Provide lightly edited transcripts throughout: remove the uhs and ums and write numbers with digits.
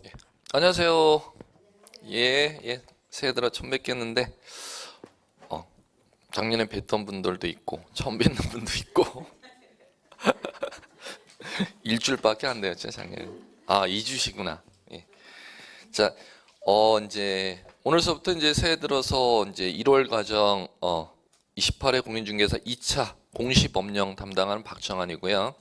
예. 안녕하세요. 예. 새해 들어 처음 뵙겠는데, 어, 작년에 뵀던 분들도 있고, 처음 뵙는 분도 있고, 일주일밖에 안 되었죠, 작년에. 아, 2주시구나. 예. 자, 이제, 오늘서부터 이제 새해 들어서 이제 1월 과정, 28회 공인중개사 2차 공시법령 담당하는 박정환이고요.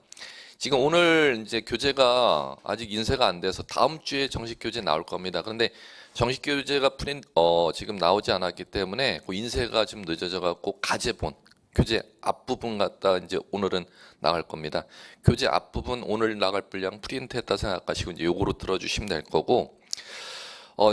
지금 오늘 이제 교재가 아직 인쇄가 안 돼서 다음 주에 정식 교재 나올 겁니다. 그런데 정식 교재가 지금 나오지 않았기 때문에 그 인쇄가 좀 늦어져 갖고 가제본 교재 앞부분 갖다 이제 오늘은 나갈 겁니다. 교재 앞부분 오늘 나갈 분량 프린트했다 생각하시고 이제 요거로 들어주시면 될 거고,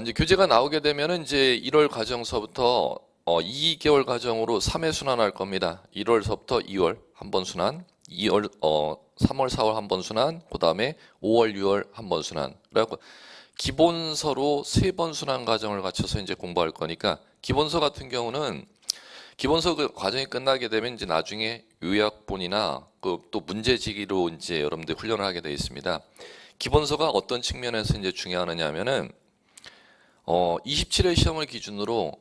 이제 교재가 나오게 되면은 이제 1월 과정서부터 2개월 과정으로 3회 순환할 겁니다. 1월서부터 2월 한 번 순환, 3월, 4월 한 번 순환, 그 다음에 5월, 6월 한 번 순환. 그래갖고 기본서로 3번 순환 과정을 거쳐서 이제 공부할 거니까 기본서 같은 경우는 기본서 그 과정이 끝나게 되면 이제 나중에 요약본이나 그 또 문제지기로 이제 여러분들 훈련을 하게 되어 있습니다. 기본서가 어떤 측면에서 이제 중요하느냐 하면은 27회 시험을 기준으로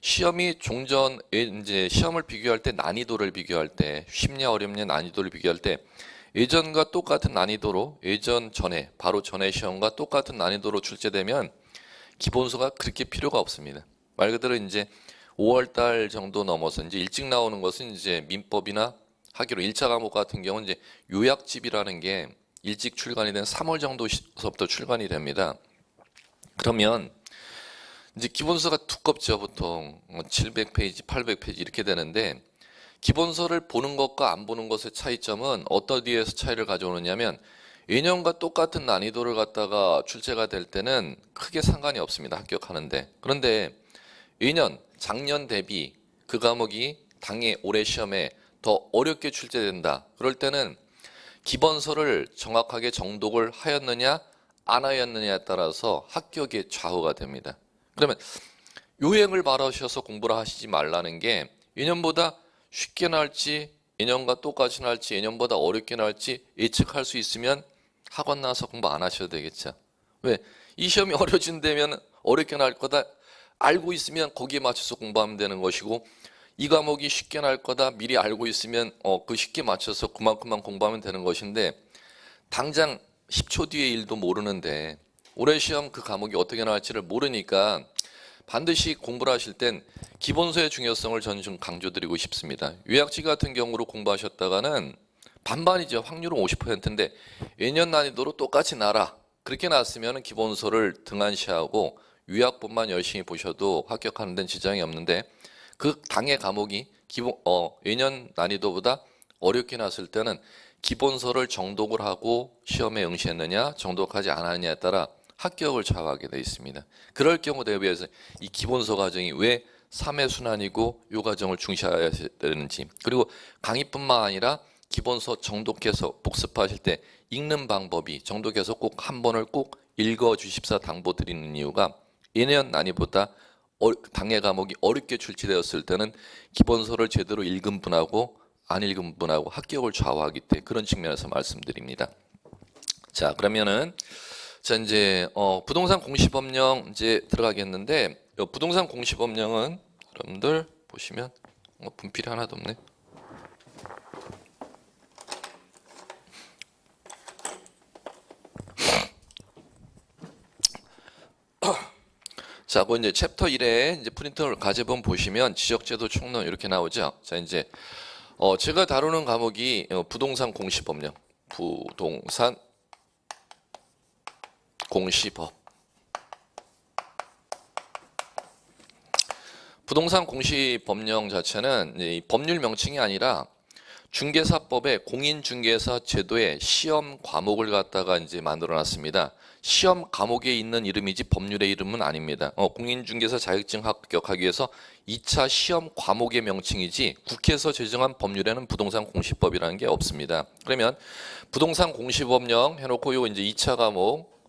시험이 종전 이제 시험을 비교할 때 난이도를 비교할 때 쉽냐 어렵냐 난이도를 비교할 때 예전과 똑같은 난이도로 예전 전에 바로 전에 시험과 똑같은 난이도로 출제되면 기본서가 그렇게 필요가 없습니다. 말 그대로 이제 5월 달 정도 넘어서 이제 일찍 나오는 것은 이제 민법이나 하기로 1차 과목 같은 경우는 이제 요약집이라는 게 일찍 출간이 된 3월 정도서부터 출간이 됩니다. 그러면 이제 기본서가 두껍죠. 보통 700페이지, 800페이지 이렇게 되는데 기본서를 보는 것과 안 보는 것의 차이점은 어디에서 차이를 가져오느냐면 예년과 똑같은 난이도를 갖다가 출제가 될 때는 크게 상관이 없습니다. 합격하는데. 그런데 예년, 작년 대비 그 과목이 당해 올해 시험에 더 어렵게 출제된다. 그럴 때는 기본서를 정확하게 정독을 하였느냐 안 하였느냐에 따라서 합격의 좌우가 됩니다. 그러면 요행을 바라셔서 공부를 하시지 말라는 게 예년보다 쉽게 나올지 예년과 똑같이 나올지 예년보다 어렵게 나올지 예측할 수 있으면 학원 나와서 공부 안 하셔도 되겠죠. 왜? 이 시험이 어려진다면 어렵게 나올 거다 알고 있으면 거기에 맞춰서 공부하면 되는 것이고 이 과목이 쉽게 나올 거다 미리 알고 있으면 그 쉽게 맞춰서 그만큼만 공부하면 되는 것인데 당장 10초 뒤의 일도 모르는데 올해 시험 그 과목이 어떻게 나올지를 모르니까 반드시 공부를 하실 땐 기본서의 중요성을 저는 좀 강조드리고 싶습니다. 요약지 같은 경우로 공부하셨다가는 반반이죠. 확률은 50%인데 예년 난이도로 똑같이 나라 그렇게 나왔으면 기본서를 등한시하고 요약본만 열심히 보셔도 합격하는 데는 지장이 없는데 그 당의 과목이 예년 난이도보다 어렵게 나왔을 때는 기본서를 정독을 하고 시험에 응시했느냐 정독하지 않았느냐에 따라 합격을 좌우하게 되어 있습니다. 그럴 경우 대비해서 이 기본서 과정이 왜 3회 순환이고 이 과정을 중시해야 되는지 그리고 강의뿐만 아니라 기본서 정독해서 복습하실 때 읽는 방법이 정독해서 꼭 한 번을 꼭 읽어 주십사 당부드리는 이유가 예년 난이보다 당해 과목이 어렵게 출제되었을 때는 기본서를 제대로 읽은 분하고 안 읽은 분하고 합격을 좌우하기 때문에 그런 측면에서 말씀드립니다. 자, 그러면은 자 이제 부동산 공시법령 이제 들어가겠는데 부동산 공시법령은 여러분들 보시면 분필이 하나도 없네. 자, 그 이제 챕터 1에 이제 프린터를 가져본 보시면 지적제도 총론 이렇게 나오죠. 자, 이제 제가 다루는 과목이 부동산 공시법령, 부동산 공시법. 부동산 공시법령 자체는 이 법률 명칭이 아니라 중개사법의 공인중개사 제도의 시험 과목을 갖다가 이제 만들어 놨습니다. 시험 과목에 있는 이름이지 법률의 이름은 아닙니다. 공인중개사 자격증 합격하기 위해서 2차 시험 과목의 명칭이지 국회에서 제정한 법률에는 부동산 공시법이라는 게 없습니다. 그러면 부동산 공시법령 해놓고 요 이제 2차 과목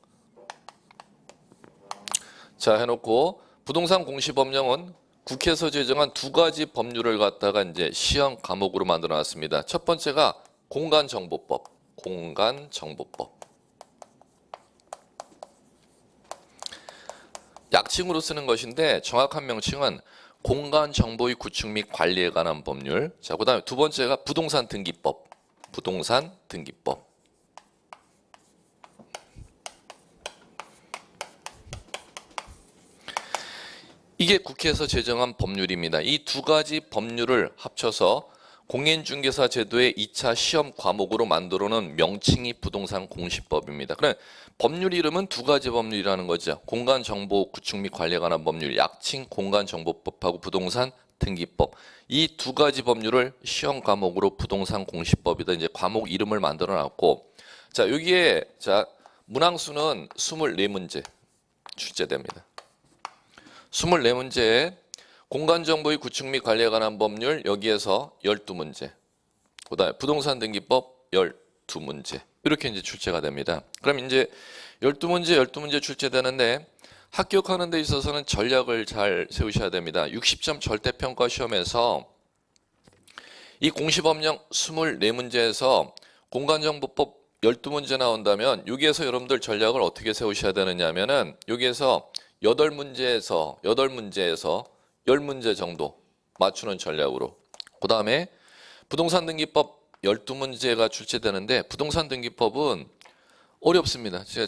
자 해놓고 부동산 공시법령은 국회에서 제정한 두 가지 법률을 갖다가 이제 시험 과목으로 만들어 놨습니다. 첫 번째가 공간정보법. 공간정보법. 약칭으로 쓰는 것인데 정확한 명칭은 공간 정보의 구축 및 관리에 관한 법률. 자, 그다음에 두 번째가 부동산 등기법. 부동산 등기법. 이게 국회에서 제정한 법률입니다. 이 두 가지 법률을 합쳐서 공인중개사 제도의 2차 시험 과목으로 만들어 놓은 명칭이 부동산 공시법입니다. 그럼 법률 이름은 두 가지 법률이라는 거죠. 공간정보 구축 및 관리에 관한 법률, 약칭 공간정보법하고 부동산 등기법. 이 두 가지 법률을 시험 과목으로 부동산 공시법이다. 이제 과목 이름을 만들어 놨고, 자, 여기에 자, 문항수는 24문제 출제됩니다. 24문제에 공간정보의 구축 및 관리에 관한 법률 여기에서 12문제, 그다음에 부동산 등기법 12문제 이렇게 이제 출제가 됩니다. 그럼 이제 12문제 출제되는데 합격하는 데 있어서는 전략을 잘 세우셔야 됩니다. 60점 절대평가 시험에서 이 공시법령 24문제에서 공간정보법 12문제 나온다면 여기에서 여러분들 전략을 어떻게 세우셔야 되느냐 하면은 여기에서 8문제에서 10문제 정도 맞추는 전략으로, 그 다음에 부동산 등기법 12문제가 출제되는데 부동산 등기법은 어렵습니다. 제가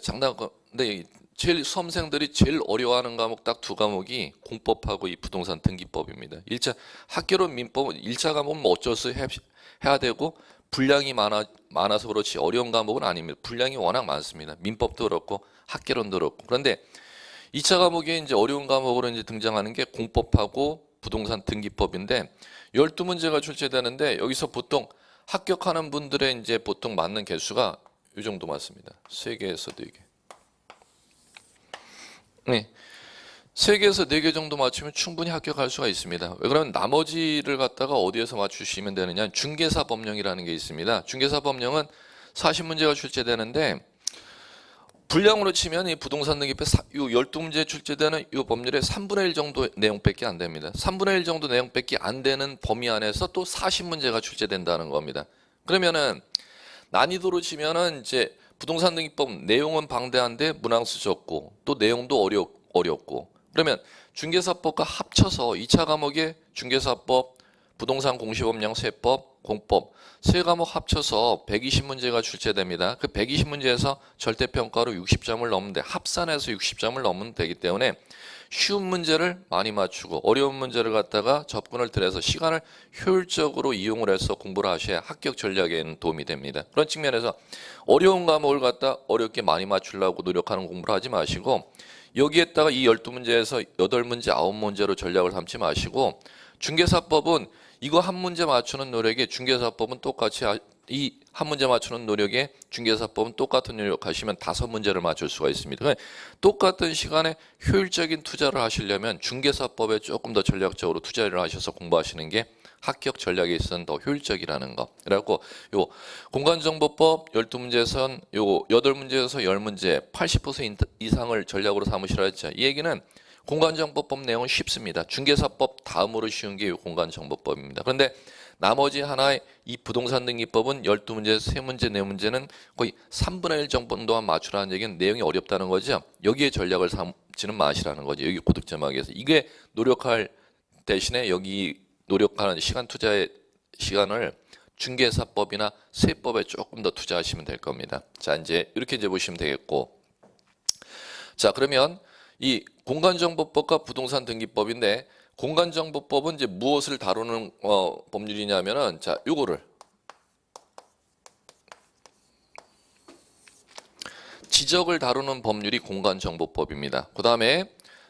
근데 제일 수험생들이 제일 어려워하는 과목 딱 두 과목이 공법하고 이 부동산 등기법입니다. 1차 학교론 민법은 1차 과목은 뭐 어쩔 수 해야 되고 분량이 많아서 그렇지 어려운 과목은 아닙니다. 분량이 워낙 많습니다. 민법도 그렇고 학개론도 그렇고. 그런데 2차 과목에 이제 어려운 과목으로 이제 등장하는 게 공법하고 부동산 등기법인데 12문제가 출제되는데 여기서 보통 합격하는 분들의 이제 보통 맞는 개수가 이 정도 맞습니다. 3개에서 4개. 네. 3개에서 4개 정도 맞추면 충분히 합격할 수가 있습니다. 왜 그러면 나머지를 갖다가 어디에서 맞추시면 되느냐? 중개사 법령이라는 게 있습니다. 중개사 법령은 40문제가 출제되는데 분량으로 치면 이 부동산 등기법 12문제 출제되는 이 법률의 3분의 1 정도 내용밖에 안 됩니다. 3분의 1 정도 내용밖에 안 되는 범위 안에서 또 40문제가 출제된다는 겁니다. 그러면은 난이도로 치면은 이제 부동산 등기법 내용은 방대한데 문항수 적고 또 내용도 어렵고, 그러면 중개사법과 합쳐서 2차 과목에 중개사법, 부동산 공시법령 세법, 공법 세 과목 합쳐서 120문제가 출제됩니다. 그 120문제에서 절대평가로 60점을 넘는데 합산해서 60점을 넘으면 되기 때문에 쉬운 문제를 많이 맞추고 어려운 문제를 갖다가 접근을 들여서 시간을 효율적으로 이용을 해서 공부를 하셔야 합격 전략에는 도움이 됩니다. 그런 측면에서 어려운 과목을 갖다 어렵게 많이 맞추려고 노력하는 공부를 하지 마시고 여기에다가 이 12문제에서 8문제, 9문제로 전략을 삼지 마시고 중개사법은 이거 한 문제 맞추는 노력에 중개사법은 똑같이 이 한 문제 맞추는 노력에 중개사법은 똑같은 노력하시면 5문제를 맞출 수가 있습니다. 똑같은 시간에 효율적인 투자를 하시려면 중개사법에 조금 더 전략적으로 투자를 하셔서 공부하시는 게 합격 전략에 있어서는 더 효율적이라는 거. 그래갖고 요 공간정보법 12문제에선 요 8문제에서 10문제 80% 이상을 전략으로 삼으시라 했죠. 이 얘기는 공간정보법 내용은 쉽습니다. 중개사법 다음으로 쉬운 게 이 공간정보법입니다. 그런데 나머지 하나의 이 부동산 등기법은 12문제에서 3문제, 4문제는 거의 3분의 1 정도만 맞추라는 얘기는 내용이 어렵다는 거죠. 여기에 전략을 삼지는 마시라는 거죠. 여기 고득점하기 위해서. 이게 노력할 대신에 여기 노력하는 시간 투자의 시간을 중개사법이나 세법에 조금 더 투자하시면 될 겁니다. 자, 이제 이렇게 이제 보시면 되겠고. 자, 그러면 이 공간정보법과 부동산 등기법인데 공간정보법은 이제 무엇을 다루는 법률이냐면은 자, 요거를 지적을 다루는 법률이 공간정보법입니다. 그다음에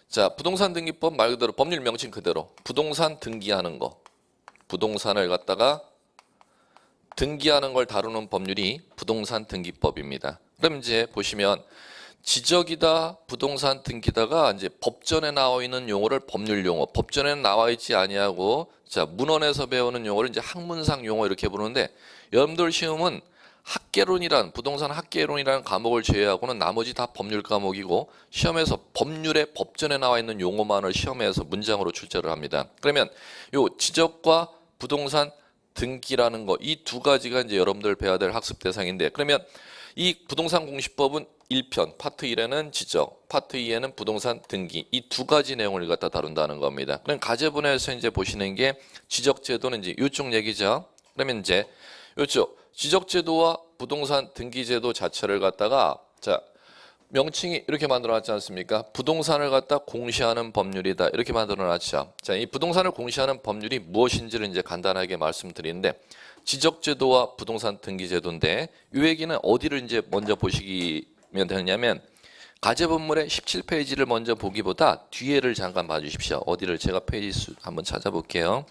자, 부동산 등기법 말 그대로 법률 명칭 그대로 부동산 등기하는 거. 부동산을 갖다가 등기하는 걸 다루는 법률이 부동산 등기법입니다. 그럼 이제 보시면 지적이다, 부동산 등기다가 이제 법전에 나와 있는 용어를 법률 용어, 법전에는 나와 있지 아니하고 자, 문헌에서 배우는 용어를 이제 학문상 용어 이렇게 부르는데 여러분들 시험은 부동산 학개론이라는 과목을 제외하고는 나머지 다 법률 과목이고 시험에서 법률의 법전에 나와 있는 용어만을 시험에서 문장으로 출제를 합니다. 그러면 요 지적과 부동산 등기라는 거 이 두 가지가 이제 여러분들 배워야 될 학습 대상인데 그러면 이 부동산 공시법은 1편, 파트 1에는 지적, 파트 2에는 부동산 등기, 이 두 가지 내용을 갖다 다룬다는 겁니다. 그럼 가제분에서 이제 보시는 게 지적제도는 이제 이쪽 얘기죠. 그러면 이제 이쪽 지적제도와 부동산 등기제도 자체를 갖다가 자 명칭이 이렇게 만들어놨지 않습니까? 부동산을 갖다 공시하는 법률이다 이렇게 만들어놨죠. 자, 이 부동산을 공시하는 법률이 무엇인지를 이제 간단하게 말씀드리는데 지적제도와 부동산 등기제도인데 이 얘기는 어디를 이제 먼저 보시면 되냐면 가제본물의 17페이지를 먼저 보기보다 뒤에를 잠깐 봐주십시오. 어디를 제가 페이지 수 한번 찾아볼게요.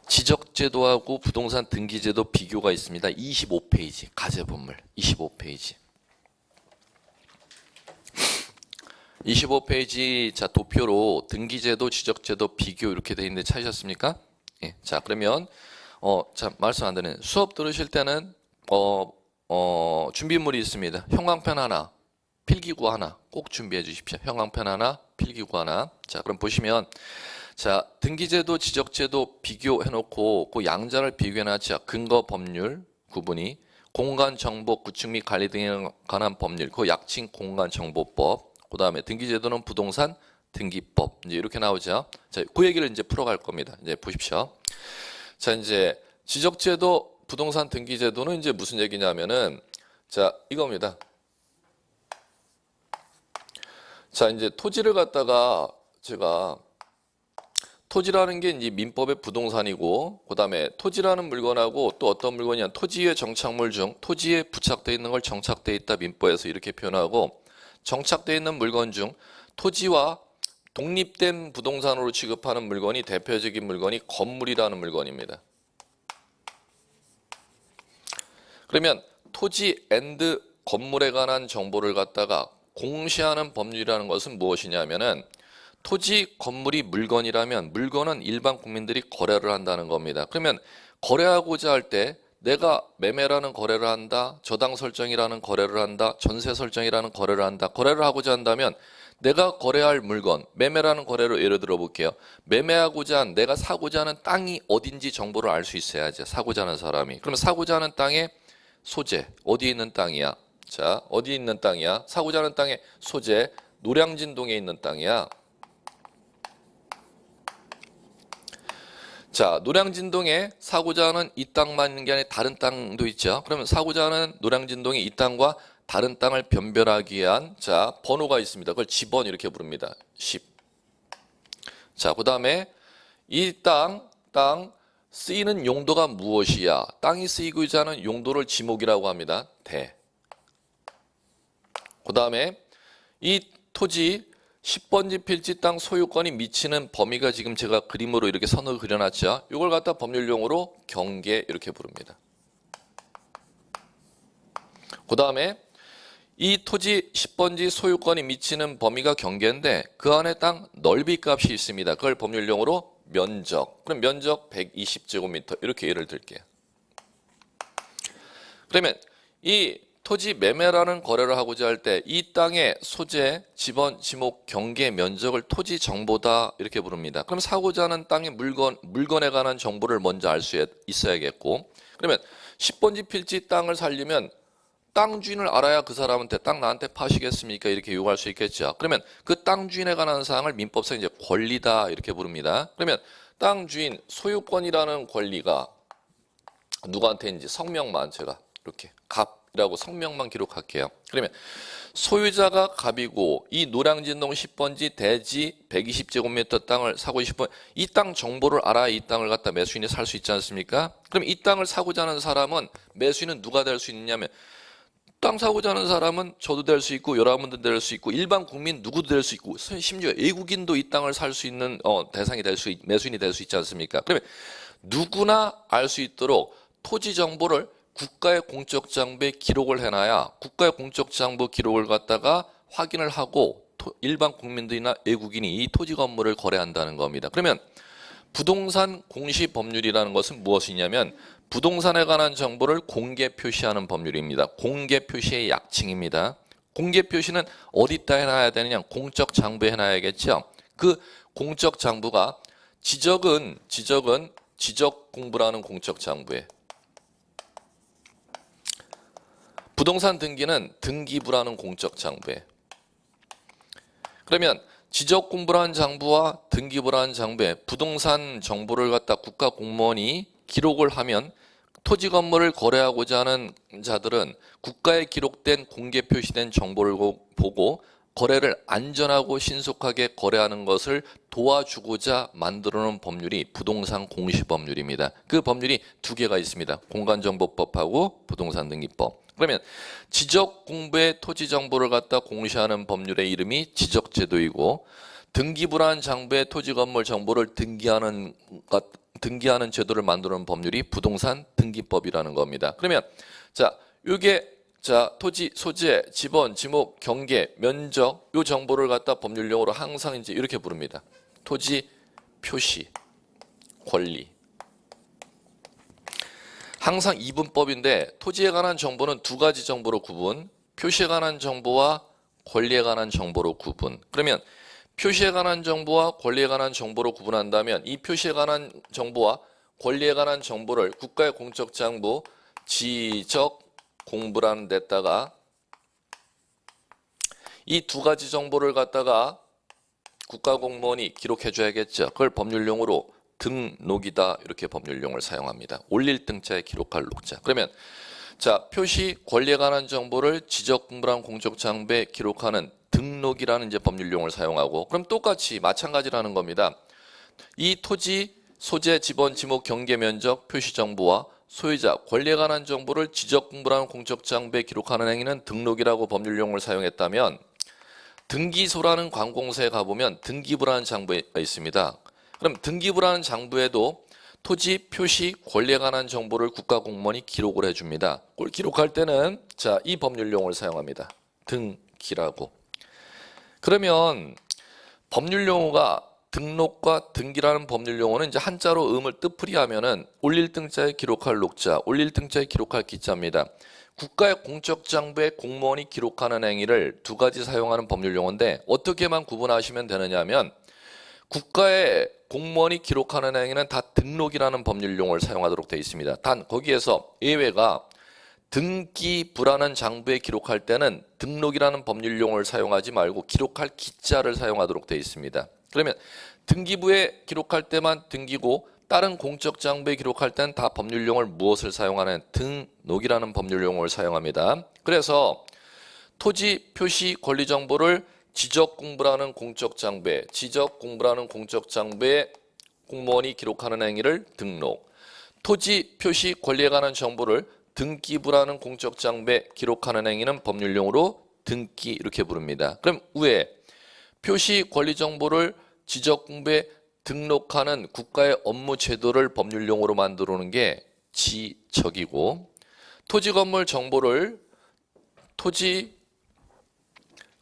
지적제도하고 부동산 등기제도 비교가 있습니다. 25페이지 가제본물 25페이지 25페이지 자 도표로 등기제도 지적제도 비교 이렇게 돼 있는데 찾으셨습니까? 예. 자 그러면 자 말씀 안 되는 수업 들으실 때는 준비물이 있습니다. 형광펜 하나 필기구 하나 꼭 준비해 주십시오. 형광펜 하나 필기구 하나. 자 그럼 보시면 자 등기제도 지적제도 비교해놓고 그 양자를 비교해놨죠. 근거 법률 구분이 공간정보 구축 및 관리 등에 관한 법률 그 약칭 공간정보법 그 다음에 등기제도는 부동산 등기법 이제 이렇게 나오죠. 자, 그 얘기를 이제 풀어갈 겁니다. 이제 보십시오. 자, 이제 지적제도 부동산 등기제도는 이제 무슨 얘기냐면은 자, 이겁니다. 자, 이제 토지를 갖다가 제가 토지라는 게 이제 민법의 부동산이고 그다음에 토지라는 물건하고 또 어떤 물건이냐 토지의 정착물 중 토지에 부착되어 있는 걸 정착되어 있다 민법에서 이렇게 표현하고 정착되어 있는 물건 중 토지와 독립된 부동산으로 취급하는 물건이 대표적인 물건이 건물이라는 물건입니다. 그러면 토지 앤드 건물에 관한 정보를 갖다가 공시하는 법률이라는 것은 무엇이냐면은 토지 건물이 물건이라면 물건은 일반 국민들이 거래를 한다는 겁니다. 그러면 거래하고자 할 때 내가 매매라는 거래를 한다, 저당 설정이라는 거래를 한다, 전세 설정이라는 거래를 한다. 거래를 하고자 한다면 내가 거래할 물건, 매매라는 거래로 예를 들어 볼게요. 매매하고자 한 내가 사고자 하는 땅이 어딘지 정보를 알 수 있어야죠. 사고자 하는 사람이. 그러면 사고자 하는 땅의 소재, 어디에 있는 땅이야? 자, 어디에 있는 땅이야? 사고자 하는 땅의 소재, 노량진동에 있는 땅이야. 자, 노량진동에 사고자 하는 이 땅만 있는 게 아니라 다른 땅도 있죠. 그러면 사고자 하는 노량진동에 이 땅과 다른 땅을 변별하기 위한 자 번호가 있습니다. 그걸 지번 이렇게 부릅니다. 10. 자, 그 다음에 이 땅 쓰이는 용도가 무엇이야? 땅이 쓰이고자 하는 용도를 지목이라고 합니다. 대. 그 다음에 이 토지 10번지 필지 땅 소유권이 미치는 범위가 지금 제가 그림으로 이렇게 선을 그려놨죠. 이걸 갖다 법률용어로 경계 이렇게 부릅니다. 그 다음에 이 토지 10번지 소유권이 미치는 범위가 경계인데 그 안에 땅 넓이 값이 있습니다. 그걸 법률용어로 면적. 그럼 면적 120제곱미터 이렇게 예를 들게요. 그러면 이 토지 매매라는 거래를 하고자 할 때 이 땅의 소재, 지번, 지목, 경계, 면적을 토지 정보다 이렇게 부릅니다. 그럼 사고자 하는 땅의 물건에 관한 정보를 먼저 알 수 있어야겠고 그러면 10번지 필지 땅을 살려면 땅 주인을 알아야 그 사람한테 땅 나한테 파시겠습니까? 이렇게 요구할 수 있겠죠. 그러면 그 땅 주인에 관한 사항을 민법상 이제 권리다 이렇게 부릅니다. 그러면 땅 주인 소유권이라는 권리가 누구한테인지 성명만 제가 이렇게 갑이라고 성명만 기록할게요. 그러면 소유자가 갑이고 이 노량진동 10번지 대지 120제곱미터 땅을 사고 싶은 이 땅 정보를 알아야 이 땅을 갖다 매수인이 살 수 있지 않습니까? 그럼 이 땅을 사고자 하는 사람은 매수인은 누가 될 수 있느냐면 땅 사고자 하는 사람은 저도 될 수 있고 여러분도 될 수 있고 일반 국민 누구도 될 수 있고 심지어 외국인도 이 땅을 살 수 있는 대상이 될 수 매수인이 될 수 있지 않습니까? 그러면 누구나 알 수 있도록 토지 정보를 국가의 공적 장부에 기록을 해놔야 국가의 공적 장부 기록을 갖다가 확인을 하고 일반 국민들이나 외국인이 이 토지 건물을 거래한다는 겁니다. 그러면 부동산 공시 법률이라는 것은 무엇이냐면 부동산에 관한 정보를 공개 표시하는 법률입니다. 공개 표시의 약칭입니다. 공개 표시는 어디다 해놔야 되느냐? 공적 장부에 해놔야겠죠. 그 공적 장부가 지적은 지적 공부라는 공적 장부에, 부동산 등기는 등기부라는 공적 장부에. 그러면 지적 공부라는 장부와 등기부라는 장부에 부동산 정보를 갖다 국가 공무원이 기록을 하면 토지 건물을 거래하고자 하는 자들은 국가에 기록된 공개 표시된 정보를 보고 거래를 안전하고 신속하게 거래하는 것을 도와주고자 만들어 놓은 법률이 부동산 공시법률입니다. 그 법률이 두 개가 있습니다. 공간정보법하고 부동산등기법. 그러면 지적 공부의 토지 정보를 갖다 공시하는 법률의 이름이 지적제도이고, 등기부라는 장부의 토지 건물 정보를 등기하는 제도를 만드는 법률이 부동산 등기법이라는 겁니다. 그러면 자, 요게 토지 소재, 지번, 지목, 경계, 면적 요 정보를 갖다 법률용어로 항상 이제 이렇게 부릅니다. 토지 표시, 권리. 항상 이분법인데 토지에 관한 정보는 두 가지 정보로 구분, 표시에 관한 정보와 권리에 관한 정보로 구분. 그러면 표시에 관한 정보와 권리에 관한 정보로 구분한다면 이 표시에 관한 정보와 권리에 관한 정보를 국가의 공적 장부 지적 공부라는 데다가 이 두 가지 정보를 갖다가 국가 공무원이 기록해 줘야겠죠. 그걸 법률용어로 등록이다 이렇게 법률용어를 사용합니다. 올릴 등자에 기록할 녹자. 그러면 자, 표시 권리에 관한 정보를 지적 공부라는 공적 장부에 기록하는 등록이라는 이제 법률용어를 사용하고, 그럼 똑같이 마찬가지라는 겁니다. 이 토지 소재, 지번, 지목, 경계, 면적, 표시 정보와 소유자, 권리에 관한 정보를 지적 공부라는 공적 장부에 기록하는 행위는 등록이라고 법률용어를 사용했다면, 등기소라는 관공서에 가보면 등기부라는 장부가 있습니다. 그럼 등기부라는 장부에도 토지, 표시, 권리에 관한 정보를 국가 공무원이 기록을 해줍니다. 그걸 기록할 때는 자, 이 법률용어를 사용합니다. 등기라고. 그러면 법률용어가 등록과 등기라는 법률용어는 이제 한자로 음을 뜻풀이하면은 올릴 등자에 기록할 녹자, 올릴 등자에 기록할 기자입니다. 국가의 공적 장부에 공무원이 기록하는 행위를 두 가지 사용하는 법률용어인데 어떻게만 구분하시면 되느냐면, 국가의 공무원이 기록하는 행위는 다 등록이라는 법률용어를 사용하도록 되어 있습니다. 단 거기에서 예외가 등기부라는 장부에 기록할 때는 등록이라는 법률용어를 사용하지 말고 기록할 기자를 사용하도록 되어 있습니다. 그러면 등기부에 기록할 때만 등기고 다른 공적 장부에 기록할 때는 다 법률용어를 무엇을 사용하는 등록이라는 법률용어를 사용합니다. 그래서 토지, 표시, 권리 정보를 지적 공부라는 공적 장부에 공무원이 기록하는 행위를 등록, 토지, 표시, 권리에 관한 정보를 등기부라는 공적 장부에 기록하는 행위는 법률용어로 등기 이렇게 부릅니다. 그럼 위에 표시, 권리 정보를 지적 공부에 등록하는 국가의 업무 제도를 법률용어로 만들어 놓은 게 지적이고, 토지 건물 정보를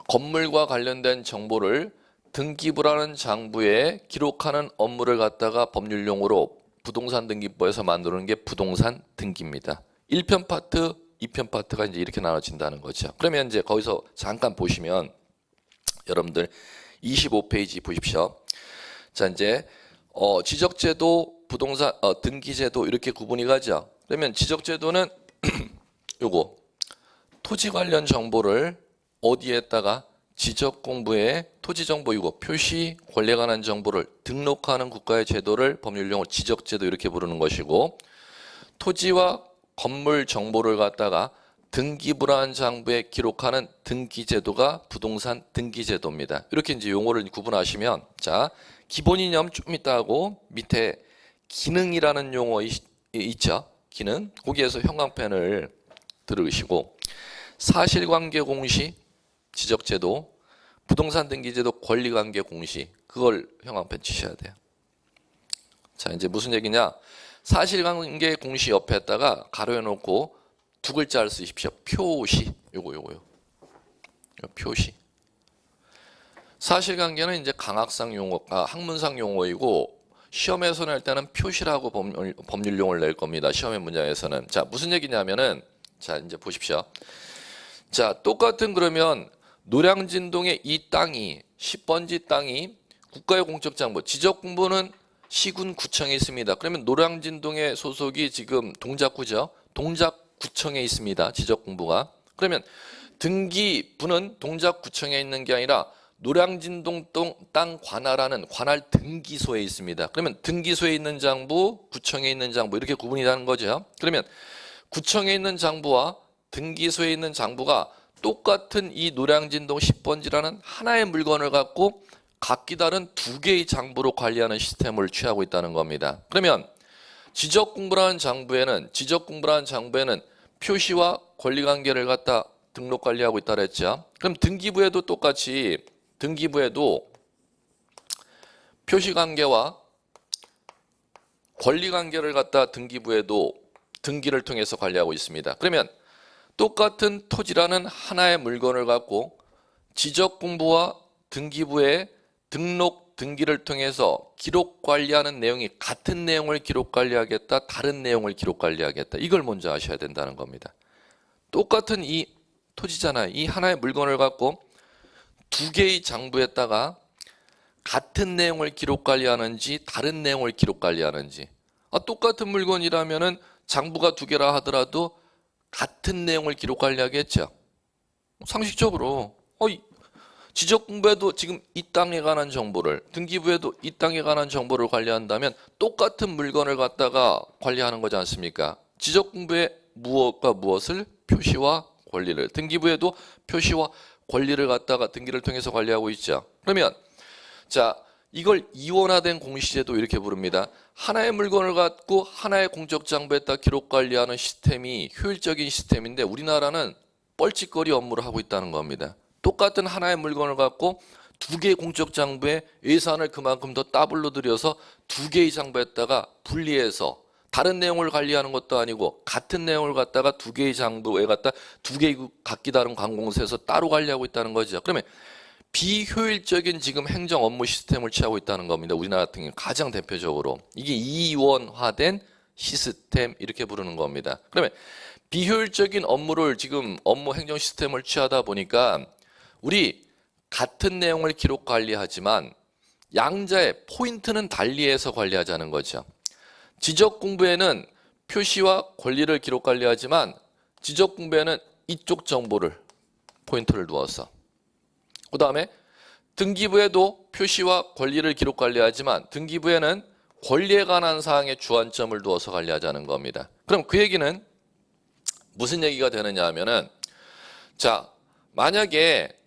건물과 관련된 정보를 등기부라는 장부에 기록하는 업무를 갖다가 법률용어로 부동산 등기법에서 만드는 게 부동산 등기입니다. 1편 파트, 2편 파트가 이제 이렇게 나눠진다는 거죠. 그러면 이제 거기서 잠깐 보시면 여러분들 25페이지 보십시오. 자, 이제 지적제도, 부동산 등기제도 이렇게 구분이 가죠. 그러면 지적제도는 요거 토지 관련 정보를 어디에다가 지적 공부에 토지 정보 이거 표시, 권리에 관한 정보를 등록하는 국가의 제도를 법률용어로 지적제도 이렇게 부르는 것이고, 토지와 건물 정보를 갖다가 등기부라는 장부에 기록하는 등기제도가 부동산 등기제도입니다. 이렇게 이제 용어를 구분하시면, 자, 기본 이념 좀 이따 하고 밑에 기능이라는 용어 있죠. 기능. 거기에서 형광펜을 들으시고 사실관계 공시, 지적제도, 부동산 등기제도, 권리관계 공시 그걸 형광펜 치셔야 돼요. 자, 이제 무슨 얘기냐? 사실관계 공시 옆에다가 가로해 놓고 두 글자를 쓰십시오. 표시. 요거요. 표시. 사실관계는 이제 강학상 용어가 학문상 용어이고 시험에서 낼 때는 표시라고 법률용어를 낼 겁니다. 시험의 문장에서는. 자, 무슨 얘기냐면은 자, 이제 보십시오. 자, 똑같은 그러면 노량진동의 이 땅이 10번지 땅이 국가의 공적 장부, 지적 공부는 시군구청에 있습니다. 그러면 노량진동의 소속이 지금 동작구죠. 동작구청에 있습니다. 지적공부가. 그러면 등기부는 동작구청에 있는 게 아니라 노량진동 땅 관할하는 관할 등기소에 있습니다. 그러면 등기소에 있는 장부, 구청에 있는 장부 이렇게 구분이 되는 거죠. 그러면 구청에 있는 장부와 등기소에 있는 장부가 똑같은 이 노량진동 10번지라는 하나의 물건을 갖고 각기 다른 두 개의 장부로 관리하는 시스템을 취하고 있다는 겁니다. 그러면 지적공부라는 장부에는 표시와 권리관계를 갖다 등록 관리하고 있다 그랬죠. 그럼 등기부에도 똑같이 등기부에도 표시관계와 권리관계를 갖다 등기부에도 등기를 통해서 관리하고 있습니다. 그러면 똑같은 토지라는 하나의 물건을 갖고 지적공부와 등기부의 등록 등기를 통해서 기록 관리하는 내용이 같은 내용을 기록 관리하겠다, 다른 내용을 기록 관리하겠다. 이걸 먼저 아셔야 된다는 겁니다. 똑같은 이 토지잖아요. 이 하나의 물건을 갖고 두 개의 장부에다가 같은 내용을 기록 관리하는지 다른 내용을 기록 관리하는지. 똑같은 물건이라면은 장부가 두 개라 하더라도 같은 내용을 기록 관리하겠죠. 상식적으로 지적공부에도 지금 이 땅에 관한 정보를, 등기부에도 이 땅에 관한 정보를 관리한다면 똑같은 물건을 갖다가 관리하는 거지 않습니까? 지적공부에 무엇과 무엇을, 표시와 권리를, 등기부에도 표시와 권리를 갖다가 등기를 통해서 관리하고 있죠. 그러면 자, 이걸 이원화된 공시제도 이렇게 부릅니다. 하나의 물건을 갖고 하나의 공적장부에다 기록 관리하는 시스템이 효율적인 시스템인데 우리나라는 뻘짓거리 업무를 하고 있다는 겁니다. 똑같은 하나의 물건을 갖고 두 개의 공적장부에 예산을 그만큼 더 더블로 들여서 두 개의 장부에다가 분리해서 다른 내용을 관리하는 것도 아니고 같은 내용을 갖다가 두 개의 장부에 갖다 두 개의 각기 다른 관공서에서 따로 관리하고 있다는 거죠. 그러면 비효율적인 지금 행정 업무 시스템을 취하고 있다는 겁니다. 우리나라 같은 경우 가장 대표적으로 이게 이원화된 시스템 이렇게 부르는 겁니다. 그러면 비효율적인 업무를 지금 업무 행정 시스템을 취하다 보니까 우리 같은 내용을 기록 관리하지만 양자의 포인트는 달리해서 관리하자는 거죠. 지적공부에는 표시와 권리를 기록 관리하지만 지적공부에는 이쪽 정보를 포인트를 두어서 그 다음에 등기부에도 표시와 권리를 기록 관리하지만 등기부에는 권리에 관한 사항에 주안점을 두어서 관리하자는 겁니다. 그럼 그 얘기는 무슨 얘기가 되느냐 하면은 자, 만약에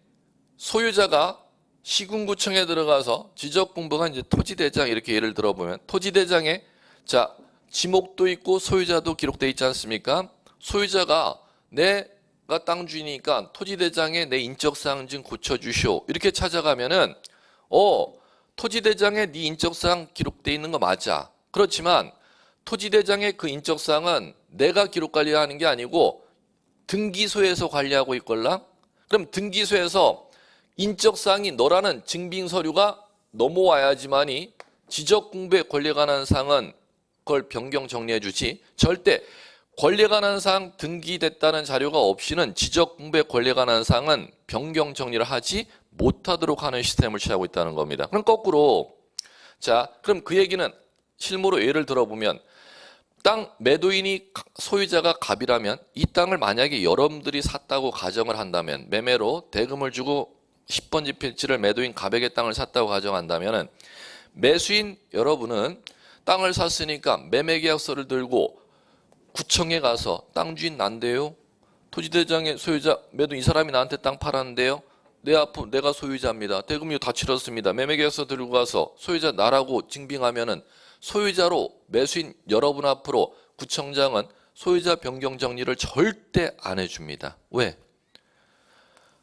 소유자가 시군구청에 들어가서 지적공부가 이제 토지대장 이렇게 예를 들어보면 토지대장에 자, 지목도 있고 소유자도 기록되어 있지 않습니까? 소유자가 내가 땅 주인이니까 토지대장에 내 인적사항 좀 고쳐주시오. 이렇게 찾아가면은 토지대장에 네 인적사항 기록되어 있는 거 맞아. 그렇지만 토지대장의 그 인적사항은 내가 기록 관리하는 게 아니고 등기소에서 관리하고 있걸라? 그럼 등기소에서 인적사항이 너라는 증빙서류가 넘어와야지만이 지적공부에 권리에 관한 사항은 그걸 변경 정리해 주지 절대 권리에 관한 사항 등기됐다는 자료가 없이는 지적공부에 권리에 관한 사항은 변경 정리를 하지 못하도록 하는 시스템을 취하고 있다는 겁니다. 그럼 거꾸로 자 그럼 그 얘기는 실무로 예를 들어보면 땅 매도인이 소유자가 갑이라면 이 땅을 만약에 여러분들이 샀다고 가정을 한다면 매매로 대금을 주고 10번지 필지를 매도인 갑에게 땅을 샀다고 가정한다면 매수인 여러분은 땅을 샀으니까 매매계약서를 들고 구청에 가서 땅 주인 난데요. 토지대장의 소유자 매도인 이 사람이 나한테 땅 팔았는데요. 내가 소유자입니다. 대금료 다 치렀습니다. 매매계약서 들고 가서 소유자 나라고 증빙하면은 소유자로 매수인 여러분 앞으로 구청장은 소유자 변경 정리를 절대 안 해줍니다. 왜?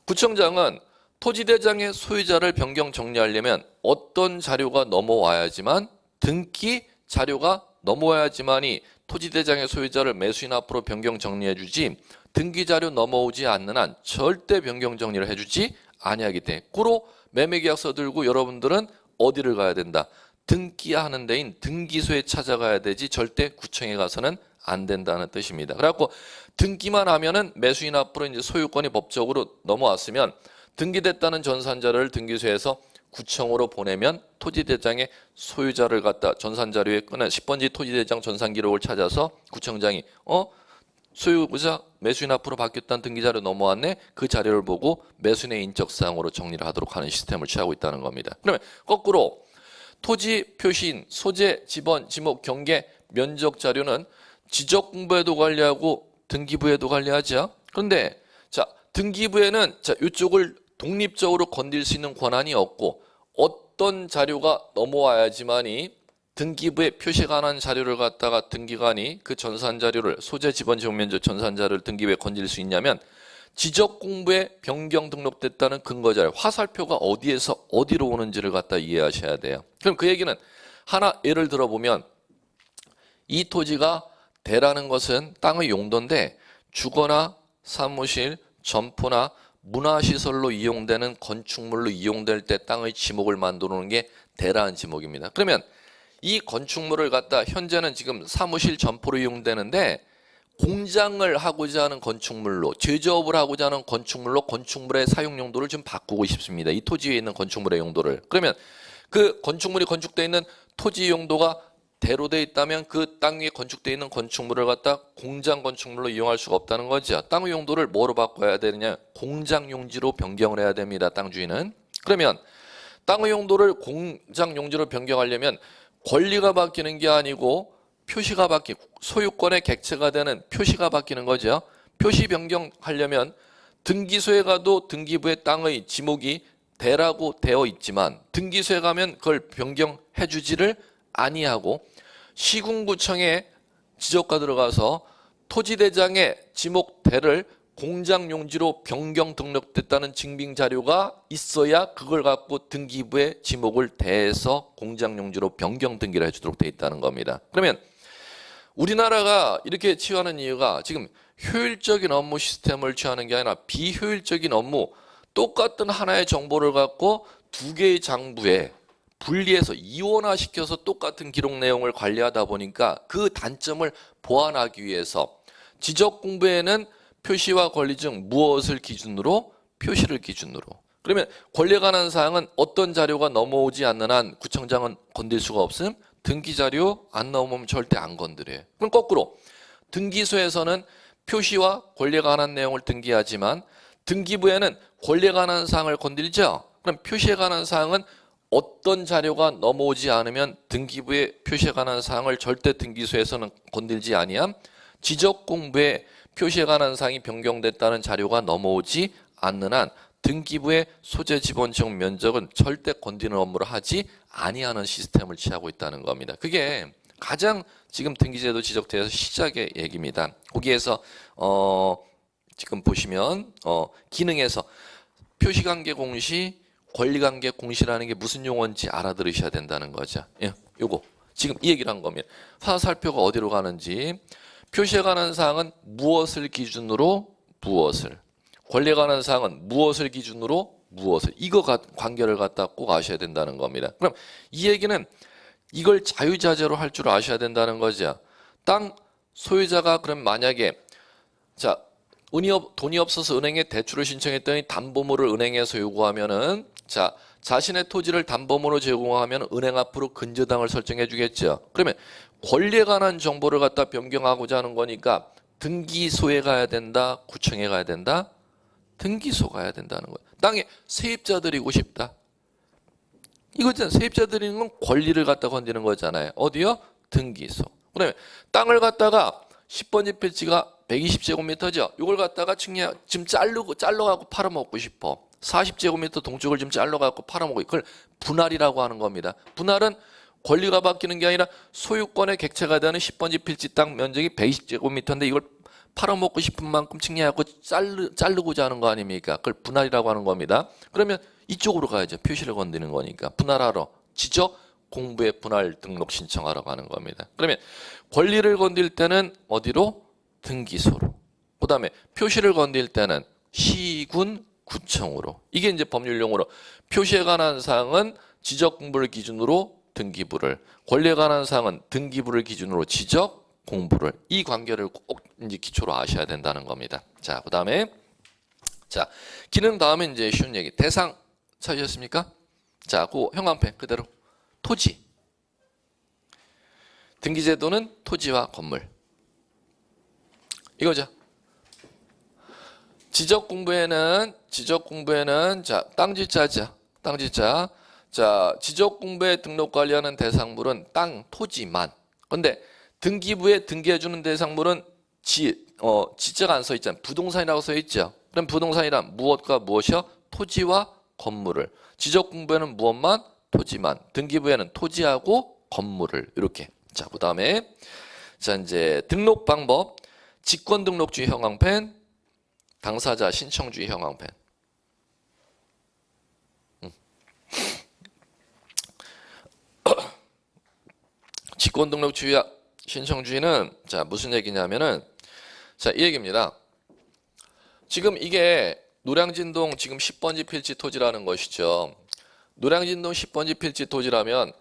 구청장은 토지대장의 소유자를 변경 정리하려면 어떤 자료가 넘어와야지만 등기 자료가 넘어와야지만이 토지대장의 소유자를 매수인 앞으로 변경 정리해주지 등기 자료 넘어오지 않는 한 절대 변경 정리를 해주지 아니하기 때문에 고로 매매계약서 들고 여러분들은 어디를 가야 된다? 등기하는 데인 등기소에 찾아가야 되지 절대 구청에 가서는 안 된다는 뜻입니다. 그래갖고 등기만 하면은 매수인 앞으로 이제 소유권이 법적으로 넘어왔으면 등기됐다는 전산자료를 등기소에서 구청으로 보내면 토지대장의 소유자를 갖다 전산자료에 꺼내 10번지 토지대장 전산기록을 찾아서 구청장이 소유자 매수인 앞으로 바뀌었다는 등기자료 넘어왔네. 그 자료를 보고 매수인의 인적사항으로 정리를 하도록 하는 시스템을 취하고 있다는 겁니다. 그러면 거꾸로 토지 표시인, 소재, 지번, 지목, 경계, 면적 자료는 지적공부에도 관리하고 등기부에도 관리하죠. 그런데 자 등기부에는 자 이쪽을 독립적으로 건들 수 있는 권한이 없고 어떤 자료가 넘어와야지만이 등기부에 표시가 안 한 자료를 갖다가 등기관이 그 전산 자료를 소재 지번 지목 면적 전산 자료를 등기부에 건질 수 있냐면 지적 공부에 변경 등록됐다는 근거 자료 화살표가 어디에서 어디로 오는지를 갖다 이해하셔야 돼요. 그럼 그 얘기는 하나 예를 들어 보면 이 토지가 대라는 것은 땅의 용도인데 주거나 사무실, 점포나 문화시설로 이용되는 건축물로 이용될 때 땅의 지목을 만들어 놓은 게 대라는 지목입니다. 그러면 이 건축물을 갖다 현재는 지금 사무실 점포로 이용되는데 공장을 하고자 하는 건축물로 제조업을 하고자 하는 건축물로 건축물의 사용 용도를 좀 바꾸고 싶습니다. 이 토지에 있는 건축물의 용도를. 그러면 그 건축물이 건축되어 있는 토지 용도가 대로 되어 있다면 그 땅 위에 건축되어 있는 건축물을 갖다 공장 건축물로 이용할 수가 없다는 거죠. 땅의 용도를 뭐로 바꿔야 되느냐? 공장 용지로 변경을 해야 됩니다. 땅 주인은. 그러면 땅의 용도를 공장 용지로 변경하려면 권리가 바뀌는 게 아니고 표시가 바뀌고 소유권의 객체가 되는 표시가 바뀌는 거죠. 표시 변경하려면 등기소에 가도 등기부의 땅의 지목이 대라고 되어 있지만 등기소에 가면 그걸 변경해 주지를 아니하고 시군구청에 지적가 들어가서 토지대장의 지목 대를 공장용지로 변경 등록됐다는 증빙 자료가 있어야 그걸 갖고 등기부에 지목을 대해서 공장용지로 변경 등기를 해주도록 돼 있다는 겁니다. 그러면 우리나라가 이렇게 취하는 이유가 지금 효율적인 업무 시스템을 취하는 게 아니라 비효율적인 업무 똑같은 하나의 정보를 갖고 두 개의 장부에 분리해서 이원화시켜서 똑같은 기록 내용을 관리하다 보니까 그 단점을 보완하기 위해서 지적공부에는 표시와 권리 중 무엇을 기준으로? 표시를 기준으로. 그러면 권리에 관한 사항은 어떤 자료가 넘어오지 않는 한 구청장은 건들 수가 없음? 등기 자료 안 넘으면 절대 안 건드려요. 그럼 거꾸로 등기소에서는 표시와 권리에 관한 내용을 등기하지만 등기부에는 권리에 관한 사항을 건들죠. 그럼 표시에 관한 사항은 어떤 자료가 넘어오지 않으면 등기부에 표시에 관한 사항을 절대 등기소에서는 건들지 아니함. 지적공부에 표시에 관한 사항이 변경됐다는 자료가 넘어오지 않는 한 등기부의 소재 지번 지역 면적은 절대 건드리는 업무를 하지 아니하는 시스템을 취하고 있다는 겁니다. 그게 가장 지금 등기제도 지적대에서 시작의 얘기입니다. 거기에서 지금 보시면 기능에서 표시관계 공시, 권리관계 공시라는 게 무슨 용어인지 알아들으셔야 된다는 거죠. 예, 요거 지금 이 얘기를 한 겁니다. 화살표가 어디로 가는지 표시에 관한 사항은 무엇을 기준으로 무엇을 권리에 관한 사항은 무엇을 기준으로 무엇을 이거 관계를 갖다 꼭 아셔야 된다는 겁니다. 그럼 이 얘기는 이걸 자유자재로 할 줄 아셔야 된다는 거죠. 땅 소유자가 그럼 만약에 자 돈이 없어서 은행에 대출을 신청했더니 담보물을 은행에서 요구하면은 자 자신의 토지를 담보물로 제공하면 은행 앞으로 근저당을 설정해 주겠죠. 그러면 권리에 관한 정보를 갖다 변경하고자 하는 거니까 등기소에 가야 된다, 구청에 가야 된다, 등기소 가야 된다는 거예요. 땅에 세입자 드리고 싶다. 이거잖아요. 세입자 드리는 건 권리를 갖다 건드리는 거잖아요. 어디요? 등기소. 그다음에 땅을 갖다가 10번지 필지가 120제곱미터죠. 이걸 갖다가 지금 잘라갖고 팔아먹고 싶어. 40제곱미터 동쪽을 좀 잘라갖고 팔아먹고 그걸 분할이라고 하는 겁니다. 분할은 권리가 바뀌는 게 아니라 소유권의 객체가 되는 10번지 필지 땅 면적이 120제곱미터인데 이걸 팔아먹고 싶은 만큼 측량하고 자르고자 하는 거 아닙니까? 그걸 분할이라고 하는 겁니다. 그러면 이쪽으로 가야죠. 표시를 건드리는 거니까. 분할하러 지적 공부의 분할 등록 신청하러 가는 겁니다. 그러면 권리를 건들 때는 어디로? 등기소로. 그 다음에 표시를 건들 때는 시군 구청으로. 이게 이제 법률용어로 표시에 관한 사항은 지적 공부를 기준으로 등기부를, 권리에 관한 사항은 등기부를 기준으로 지적 공부를. 이 관계를 꼭 이제 기초로 아셔야 된다는 겁니다. 자, 그다음에 자 기능 다음에 이제 쉬운 얘기. 대상 찾으셨습니까? 자, 그 형광펜 그대로 토지. 등기제도는 토지와 건물. 이거죠. 지적공부에는 자, 땅지자죠. 땅지자. 자, 지적공부에 등록 관리하는 대상물은 땅, 토지만. 근데 등기부에 등기해주는 대상물은 지자가 안 써 있잖아요. 부동산이라고 써 있죠. 그럼 부동산이란 무엇과 무엇이요? 토지와 건물을. 지적공부에는 무엇만? 토지만. 등기부에는 토지하고 건물을. 이렇게. 자, 그 다음에 자, 이제 등록 방법. 직권등록주의 형광펜, 당사자 신청주의 형광펜. 직권등록주의와 신청주의는 자, 무슨 얘기냐면은 자, 이 얘기입니다. 지금 이게 노량진동 지금 10번지 필지 토지라는 것이죠. 노량진동 10번지 필지 토지라면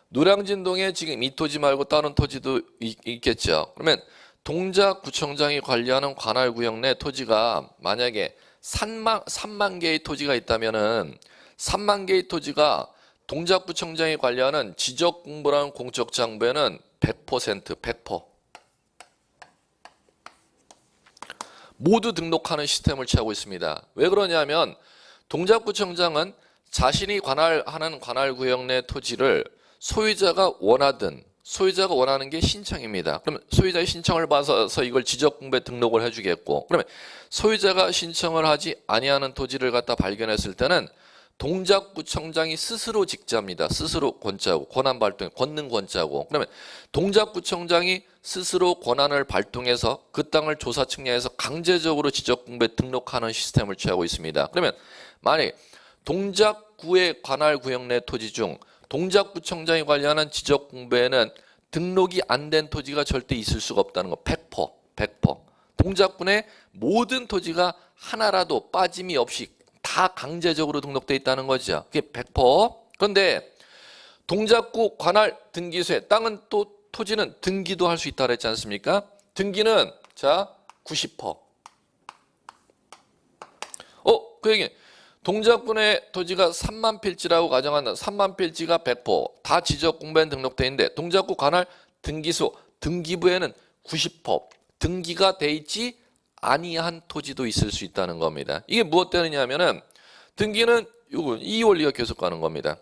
노량진동에 지금 이 토지 말고 다른 토지도 있겠죠. 그러면 동작구청장이 관리하는 관할구역 내 토지가 만약에 3만 개의 토지가 있다면은 3만 개의 토지가 동작구청장이 관리하는 지적공부라는 공적장부에는 100% 모두 등록하는 시스템을 취하고 있습니다. 왜 그러냐면 동작구청장은 자신이 관할하는 관할구역 내 토지를 소유자가 원하는 게 신청입니다. 그러면 소유자의 신청을 받아서 이걸 지적공부에 등록을 해주겠고, 그러면 소유자가 신청을 하지 아니하는 토지를 갖다 발견했을 때는 동작구청장이 스스로 직자입니다. 스스로 권자고, 권한 발동, 권능 권자고. 그러면 동작구청장이 스스로 권한을 발동해서 그 땅을 조사 측량해서 강제적으로 지적공부에 등록하는 시스템을 취하고 있습니다. 그러면 만약에 동작구의 관할구역 내 토지 중 동작구청장이 관리하는 지적공부에는 등록이 안 된 토지가 절대 있을 수가 없다는 거. 100%. 동작군의 모든 토지가 하나라도 빠짐이 없이 다 강제적으로 등록돼 있다는 거죠. 그게 100%. 그런데 동작구 관할 등기소에 땅은 또 토지는 등기도 할 수 있다 그랬지 않습니까? 등기는 자 90%. 그 얘기. 동작군의 토지가 3만 필지라고 가정한다. 3만 필지가 100%다 지적공부에 등록돼 있는데 동작구 관할 등기소 등기부에는 90% 등기가 돼 있지 아니한 토지도 있을 수 있다는 겁니다. 이게 무엇 때문이냐면은 등기는 이 원리가 계속 가는 겁니다.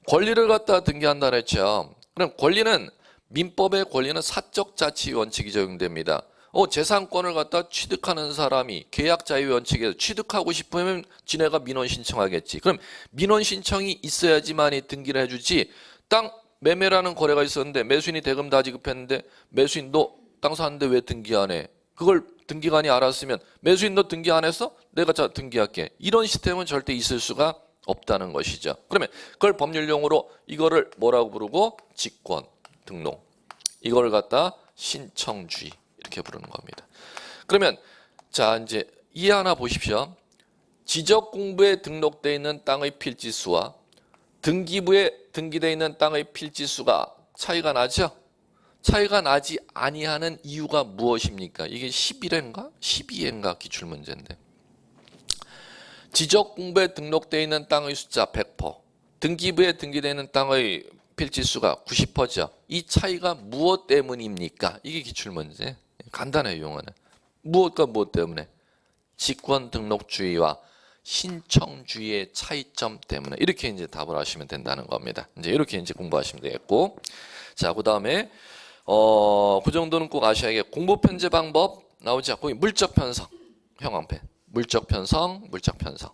권리를 갖다 등기한다 그랬죠. 그럼 권리는 민법의 권리는 사적 자치 원칙이 적용됩니다. 재산권을 갖다 취득하는 사람이 계약 자유 원칙에서 취득하고 싶으면 지네가 민원 신청하겠지. 그럼 민원 신청이 있어야지만이 등기를 해주지. 땅 매매라는 거래가 있었는데 매수인이 대금 다 지급했는데 매수인 너 땅 사는데 왜 등기 안 해? 그걸 등기관이 알았으면 매수인 너 등기 안 했어? 내가 자 등기할게. 이런 시스템은 절대 있을 수가 없다는 것이죠. 그러면 그걸 법률용어로 이거를 뭐라고 부르고 직권 등록. 이걸 갖다 신청주의 이렇게 부르는 겁니다. 그러면 자 이제 이해 하나 보십시오. 지적공부에 등록되어 있는 땅의 필지수와 등기부에 등기되어 있는 땅의 필지수가 차이가 나죠? 차이가 나지 아니하는 이유가 무엇입니까? 이게 11회인가? 12회인가 기출문제인데. 지적공부에 등록되어 있는 땅의 숫자 100%, 등기부에 등기되어 있는 땅의 필지수가 90%죠. 이 차이가 무엇 때문입니까? 이게 기출문제. 간단해요, 용어는. 무엇과 무엇 때문에? 직권등록주의와 신청주의의 차이점 때문에. 이렇게 이제 답을 하시면 된다는 겁니다. 이제 이렇게 이제 공부하시면 되겠고. 자, 그 다음에, 그 정도는 꼭 아셔야겠고. 공부편제 방법 나오지 않고, 물적 편성. 형광펜. 물적 편성. 물적 편성.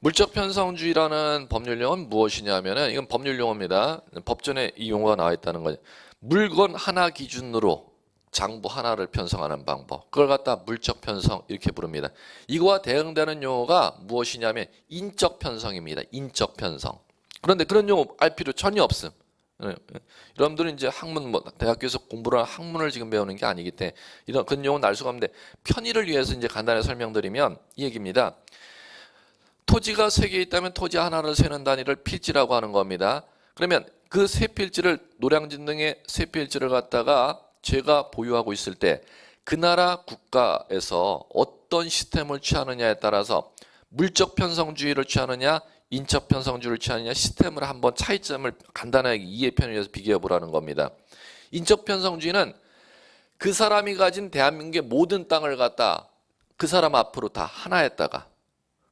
물적 편성주의라는 법률용어는 무엇이냐면은 이건 법률용어입니다. 법전에 이 용어가 나와 있다는 거죠. 물건 하나 기준으로 장부 하나를 편성하는 방법. 그걸 갖다 물적 편성 이렇게 부릅니다. 이거와 대응되는 용어가 무엇이냐면 인적 편성입니다. 인적 편성. 그런데 그런 용어 알 필요 전혀 없음. 여러분들은 이제 학문 대학교에서 공부를 하는 학문을 지금 배우는 게 아니기 때문에 이런 그런 용어는 알 수가 없는데 편의를 위해서 이제 간단히 설명드리면 이 얘기입니다. 토지가 3개 있다면 토지 하나를 세는 단위를 필지라고 하는 겁니다. 그러면 그 세 필지를 노량진 등의 세 필지를 갖다가 제가 보유하고 있을 때 그 나라 국가에서 어떤 시스템을 취하느냐에 따라서 물적 편성주의를 취하느냐 인적 편성주의를 취하느냐 시스템을 한번 차이점을 간단하게 이해 편을 위해서 비교해 보라는 겁니다. 인적 편성주의는 그 사람이 가진 대한민국의 모든 땅을 갖다 그 사람 앞으로 다 하나에다가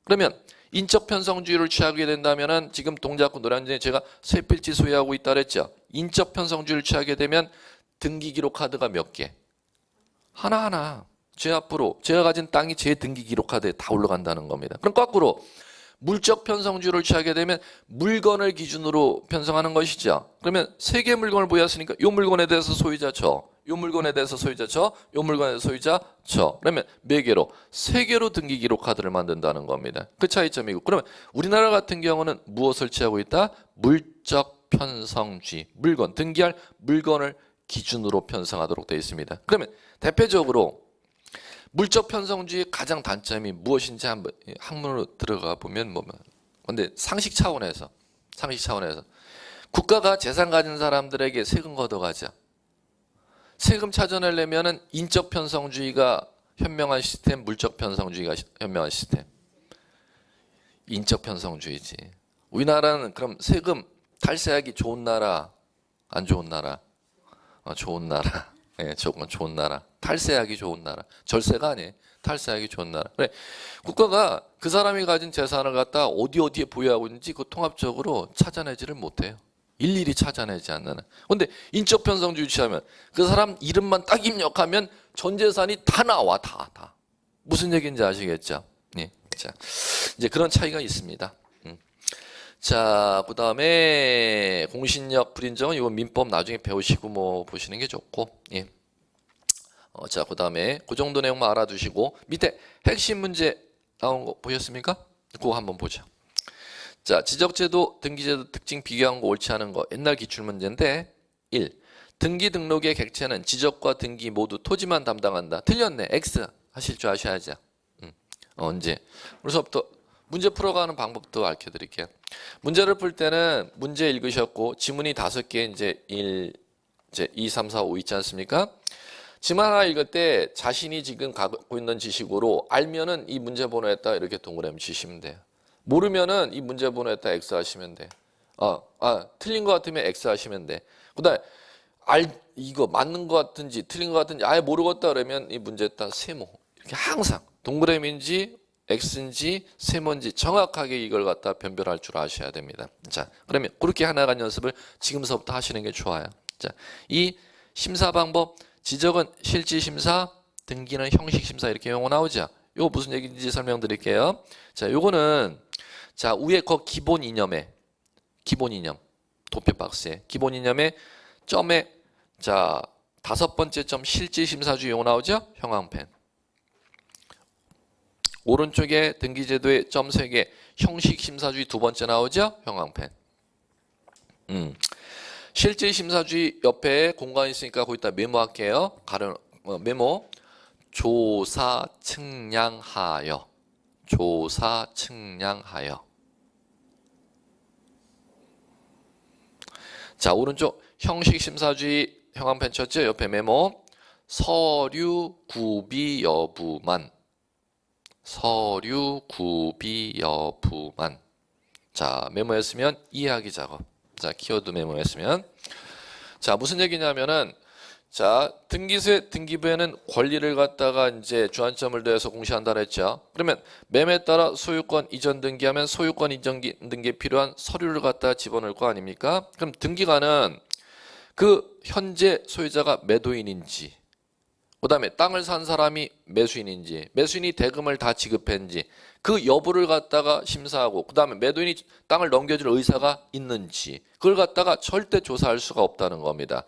그러면 인적 편성주의를 취하게 된다면은 지금 동작구 노량진에 제가 세 필지 소유하고 있다 그랬죠. 인적 편성주의를 취하게 되면 등기기록 카드가 몇 개? 하나하나 제 앞으로 제가 가진 땅이 제 등기기록 카드에 다 올라간다는 겁니다. 그럼 거꾸로 물적 편성주의를 취하게 되면 물건을 기준으로 편성하는 것이죠. 그러면 세 개의 물건을 보였으니까 이 물건에 대해서 소유자 저, 이 물건에 대해서 소유자 저, 이 물건에 대해서 소유자 저. 그러면 몇 개로? 세 개로 등기 기록 카드를 만든다는 겁니다. 그 차이점이고. 그러면 우리나라 같은 경우는 무엇을 취하고 있다? 물적 편성주의. 물건, 등기할 물건을 기준으로 편성하도록 되어 있습니다. 그러면 대표적으로 물적 편성주의의 가장 단점이 무엇인지 한번 학문으로 들어가 보면 근데 상식 차원에서 국가가 재산 가진 사람들에게 세금 걷어가자. 세금 찾아내려면은 인적 편성주의가 현명한 시스템, 물적 편성주의가 현명한 시스템. 인적 편성주의지. 우리나라는 그럼 세금 탈세하기 좋은 나라, 안 좋은 나라? 좋은 나라. 예, 조금 좋은 나라. 탈세하기 좋은 나라. 절세가 아니에요. 탈세하기 좋은 나라. 그래. 국가가 그 사람이 가진 재산을 갖다 어디에 보유하고 있는지 그 통합적으로 찾아내지를 못해요. 일일이 찾아내지 않는. 근데 인적 편성주의 취하면 그 사람 이름만 딱 입력하면 전 재산이 다 나와. 다. 무슨 얘기인지 아시겠죠? 예. 자, 이제 그런 차이가 있습니다. 자, 그 다음에 공신력 불인정은 이건 민법 나중에 배우시고 보시는 게 좋고, 예. 자, 그 다음에 그 정도 내용만 알아두시고 밑에 핵심 문제 나온 거 보셨습니까? 그거 한번 보죠. 자, 지적제도, 등기제도 특징 비교한 거 옳지 않은 거 옛날 기출문제인데 1. 등기 등록의 객체는 지적과 등기 모두 토지만 담당한다. 틀렸네. X 하실 줄 아셔야죠. 언제? 그래서부터 문제 풀어가는 방법도 알려드릴게요. 문제를 풀 때는 문제 읽으셨고 지문이 5개 이제 2, 3, 4, 5 있지 않습니까? 지문 하나 읽을 때 자신이 지금 갖고 있는 지식으로 알면은 이 문제 번호에다 이렇게 동그라미 치시면 돼요. 모르면은 이 문제 번호에다 X 하시면 돼. 틀린 것 같으면 X 하시면 돼. 그다음에 이거 맞는 것 같은지 틀린 것 같은지 아예 모르겠다 그러면 이 문제에다 세모 이렇게 항상 동그라미인지 X인지 세모인지 정확하게 이걸 갖다 변별할 줄 아셔야 됩니다. 자, 그러면 그렇게 하나간 연습을 지금서부터 하시는 게 좋아요. 자, 이 심사 방법 지적은 실질심사, 등기는 형식심사 이렇게 용어 나오죠. 이거 무슨 얘기인지 설명드릴게요. 자, 요거는 자 위에 거 기본 이념에 기본 이념 도표 박스에 기본 이념에 점에 자 5번째 점 실질심사주의 용어 나오죠. 형광펜. 오른쪽에 등기제도에 점 3개 형식심사주의 2번째 나오죠. 형광펜. 실질심사주의 옆에 공간이 있으니까 거기다 메모할게요. 메모. 조사 측량하여. 조사 측량하여. 자, 오른쪽 형식심사주의 형광펜 쳤죠. 옆에 메모. 서류 구비 여부만. 서류 구비 여부만. 자, 메모했으면 이해하기 작업. 자, 키워드 메모했으면. 자, 무슨 얘기냐면은 자, 등기세 등기부에는 권리를 갖다가 이제 주안점을 더해서 공시한다 그랬죠. 그러면 매매에 따라 소유권 이전 등기하면 소유권 이전 등기에 필요한 서류를 갖다가 집어넣을 거 아닙니까? 그럼 등기관은 그 현재 소유자가 매도인인지 그 다음에 땅을 산 사람이 매수인인지 매수인이 대금을 다 지급했는지 그 여부를 갖다가 심사하고 그 다음에 매도인이 땅을 넘겨줄 의사가 있는지 그걸 갖다가 절대 조사할 수가 없다는 겁니다.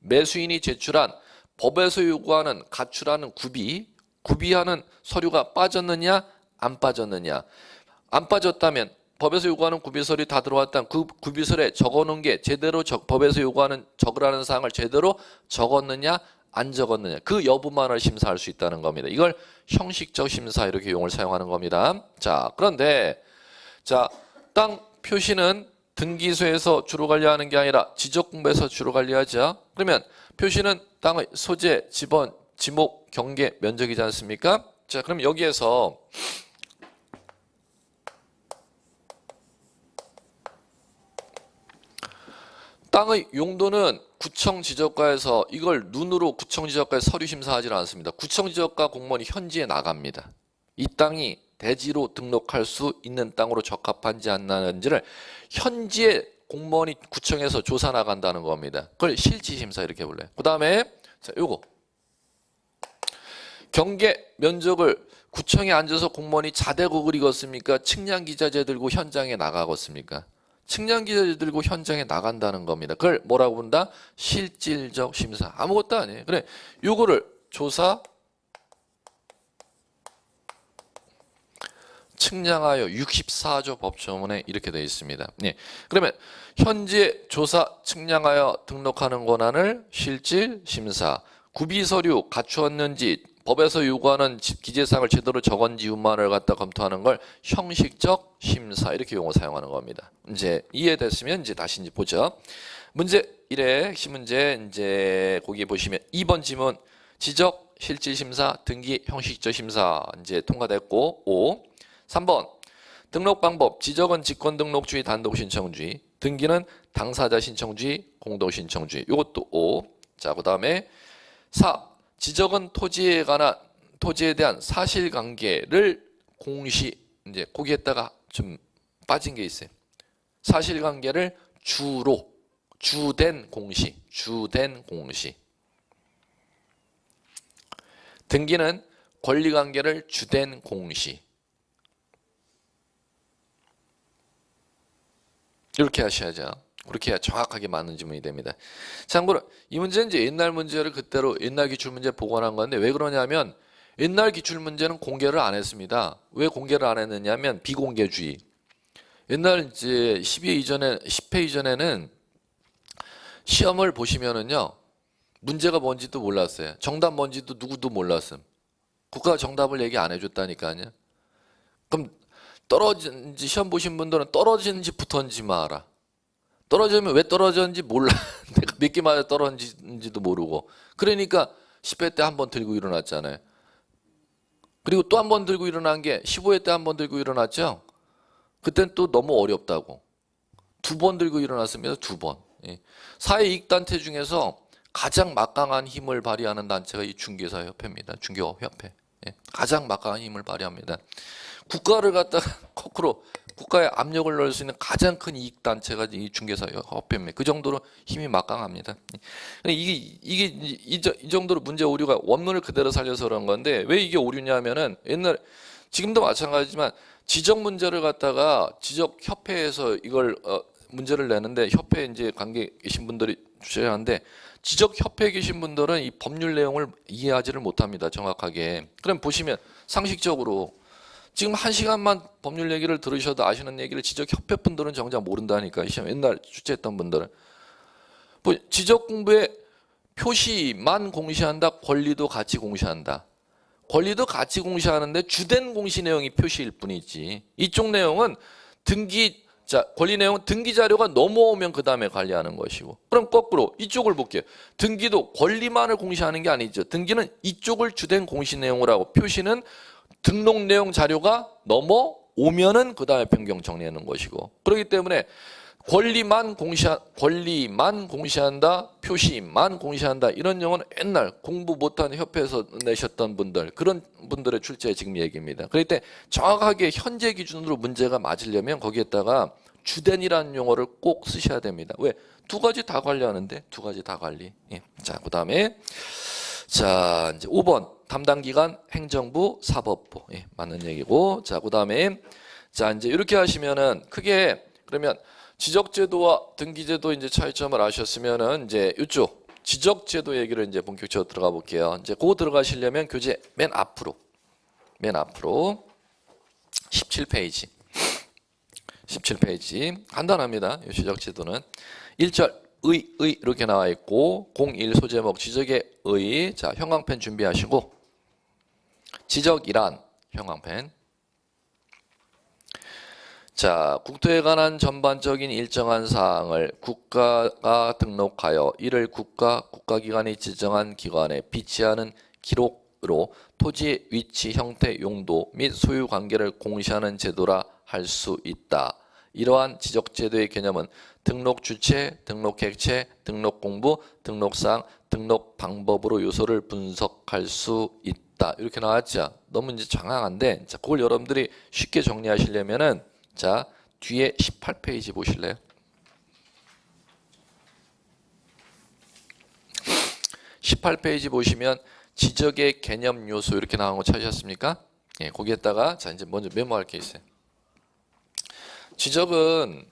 매수인이 제출한 법에서 요구하는 가출하는 구비하는 서류가 빠졌느냐 안 빠졌느냐 안 빠졌다면 법에서 요구하는 구비서류 다 들어왔다면 그 구비서류에 적어놓은 게 제대로 법에서 요구하는 적으라는 사항을 제대로 적었느냐 안 적었느냐 그 여부만을 심사할 수 있다는 겁니다. 이걸 형식적 심사 이렇게 용어를 사용하는 겁니다. 자, 그런데 자, 땅 표시는 등기소에서 주로 관리하는 게 아니라 지적공부에서 주로 관리하죠. 그러면 표시는 땅의 소재, 지번, 지목, 경계, 면적이지 않습니까? 자, 그럼 여기에서 땅의 용도는 구청 지적과에서 이걸 눈으로 구청 지적과에 서류 심사하지 않습니다. 구청 지적과 공무원이 현지에 나갑니다. 이 땅이 대지로 등록할 수 있는 땅으로 적합한지 안 나는지를 현지에 공무원이 구청에서 조사 나간다는 겁니다. 그걸 실지 심사 이렇게 불러요. 그다음에 자, 요거 경계 면적을 구청에 앉아서 공무원이 자대국을 읽었습니까? 측량 기자재 들고 현장에 나가겠습니까? 측량 기자재 들고 현장에 나간다는 겁니다. 그걸 뭐라고 본다? 실질적 심사. 아무것도 아니에요. 그래, 요거를 조사 측량하여 64조 법조문에 이렇게 되어 있습니다. 예. 그러면 현재 조사 측량하여 등록하는 권한을 실질 심사, 구비서류 갖추었는지 법에서 요구하는 기재사항을 제대로 적은지 유무안을 갖다 검토하는 걸 형식적 심사 이렇게 용어 사용하는 겁니다. 이제 이해됐으면 이제 다시 이제 보죠. 문제 1의 핵심 문제 이제 거기 보시면 2번 지문 지적 실질 심사 등기 형식적 심사 이제 통과됐고 5. 3번 등록 방법 지적은 직권등록주의 단독신청주의 등기는 당사자 신청주의 공동신청주의 이것도 5. 자, 그 다음에 4. 지적은 토지에 대한 사실관계를 공시 이제 거기에다가 좀 빠진 게 있어요. 사실관계를 주로 주된 공시 등기는 권리관계를 주된 공시 이렇게 하셔야죠. 그렇게 해야 정확하게 맞는 지문이 됩니다. 참고로 이 문제는 이제 옛날 문제를 그대로 옛날 기출문제 복원한 건데 왜 그러냐면 옛날 기출문제는 공개를 안 했습니다. 왜 공개를 안 했느냐면 비공개주의. 옛날 이제 10회 이전에는 시험을 보시면은요 문제가 뭔지도 몰랐어요. 정답 뭔지도 누구도 몰랐음. 국가가 정답을 얘기 안 해줬다니까요. 그럼 떨어진지 시험 보신 분들은 떨어지는지 붙었는지만 알아. 떨어지면 왜 떨어졌는지 몰라. 내가 몇 개 맞아 떨어졌는지도 모르고. 그러니까 10회 때 한 번 들고 일어났잖아요. 그리고 또 한 번 들고 일어난 게 15회 때 한 번 들고 일어났죠. 그땐 또 너무 어렵다고. 2번 들고 일어났습니다. 2번. 예. 사회이익단체 중에서 가장 막강한 힘을 발휘하는 단체가 이 중개사협회입니다. 중개업협회. 예. 가장 막강한 힘을 발휘합니다. 국가를 갖다가 거꾸로 국가에 압력을 넣을 수 있는 가장 큰 이익단체가 이 중개사협회입니다. 그 정도로 힘이 막강합니다. 이 정도로 문제 오류가 원문을 그대로 살려서 그런 건데 왜 이게 오류냐면은 옛날 지금도 마찬가지지만 지적 문제를 갖다가 지적협회에서 이걸 문제를 내는데 협회 이제 관계 계신 분들이 주최하는데 지적협회에 계신 분들은 이 법률 내용을 이해하지를 못합니다. 정확하게. 그럼 보시면 상식적으로 지금 1시간만 법률 얘기를 들으셔도 아시는 얘기를 지적협회 분들은 정작 모른다니까. 옛날 주최했던 분들은. 뭐 지적공부에 표시만 공시한다. 권리도 같이 공시한다. 권리도 같이 공시하는데 주된 공시 내용이 표시일 뿐이지. 이쪽 내용은 권리 내용은 등기 자료가 넘어오면 그 다음에 관리하는 것이고. 그럼 거꾸로 이쪽을 볼게요. 등기도 권리만을 공시하는 게 아니죠. 등기는 이쪽을 주된 공시 내용으로 하고 표시는 등록 내용 자료가 넘어오면은 그 다음에 변경 정리하는 것이고. 그렇기 때문에 권리만 공시한다, 표시만 공시한다 이런 용어는 옛날 공부 못한 협회에서 내셨던 분들 그런 분들의 출제 지금 얘기입니다. 그럴 때 정확하게 현재 기준으로 문제가 맞으려면 거기에다가 주된이라는 용어를 꼭 쓰셔야 됩니다. 왜? 두 가지 다 관리하는데 두 가지 다 관리. 예. 자, 그다음에 자 이제 5번 담당 기관 행정부 사법부 예, 맞는 얘기고. 자, 그다음에 자 이제 이렇게 하시면은 크게 그러면 지적제도와 등기제도 이제 차이점을 아셨으면은 이제 이쪽 지적제도 얘기를 이제 본격적으로 들어가 볼게요. 이제 그거 들어가시려면 교재 맨 앞으로 17페이지 간단합니다. 이 지적제도는 1절 의 이렇게 나와 있고 01 소제목 지적의 의. 자, 형광펜 준비하시고 지적이란 형광펜. 자, 국토에 관한 전반적인 일정한 사항을 국가가 등록하여 이를 국가기관이 지정한 기관에 비치하는 기록으로 토지의 위치, 형태, 용도 및 소유 관계를 공시하는 제도라 할 수 있다. 이러한 지적제도의 개념은 등록 주체, 등록 객체, 등록 공부, 등록사항, 등록 방법으로 요소를 분석할 수 있다. 이렇게 나왔죠. 너무 이제 장황한데, 자, 그걸 여러분들이 쉽게 정리하시려면은, 자, 뒤에 18페이지 보실래요? 18페이지 보시면 지적의 개념 요소 이렇게 나온 거 찾으셨습니까? 예, 거기에다가 자 이제 먼저 메모할 게 있어요. 지적은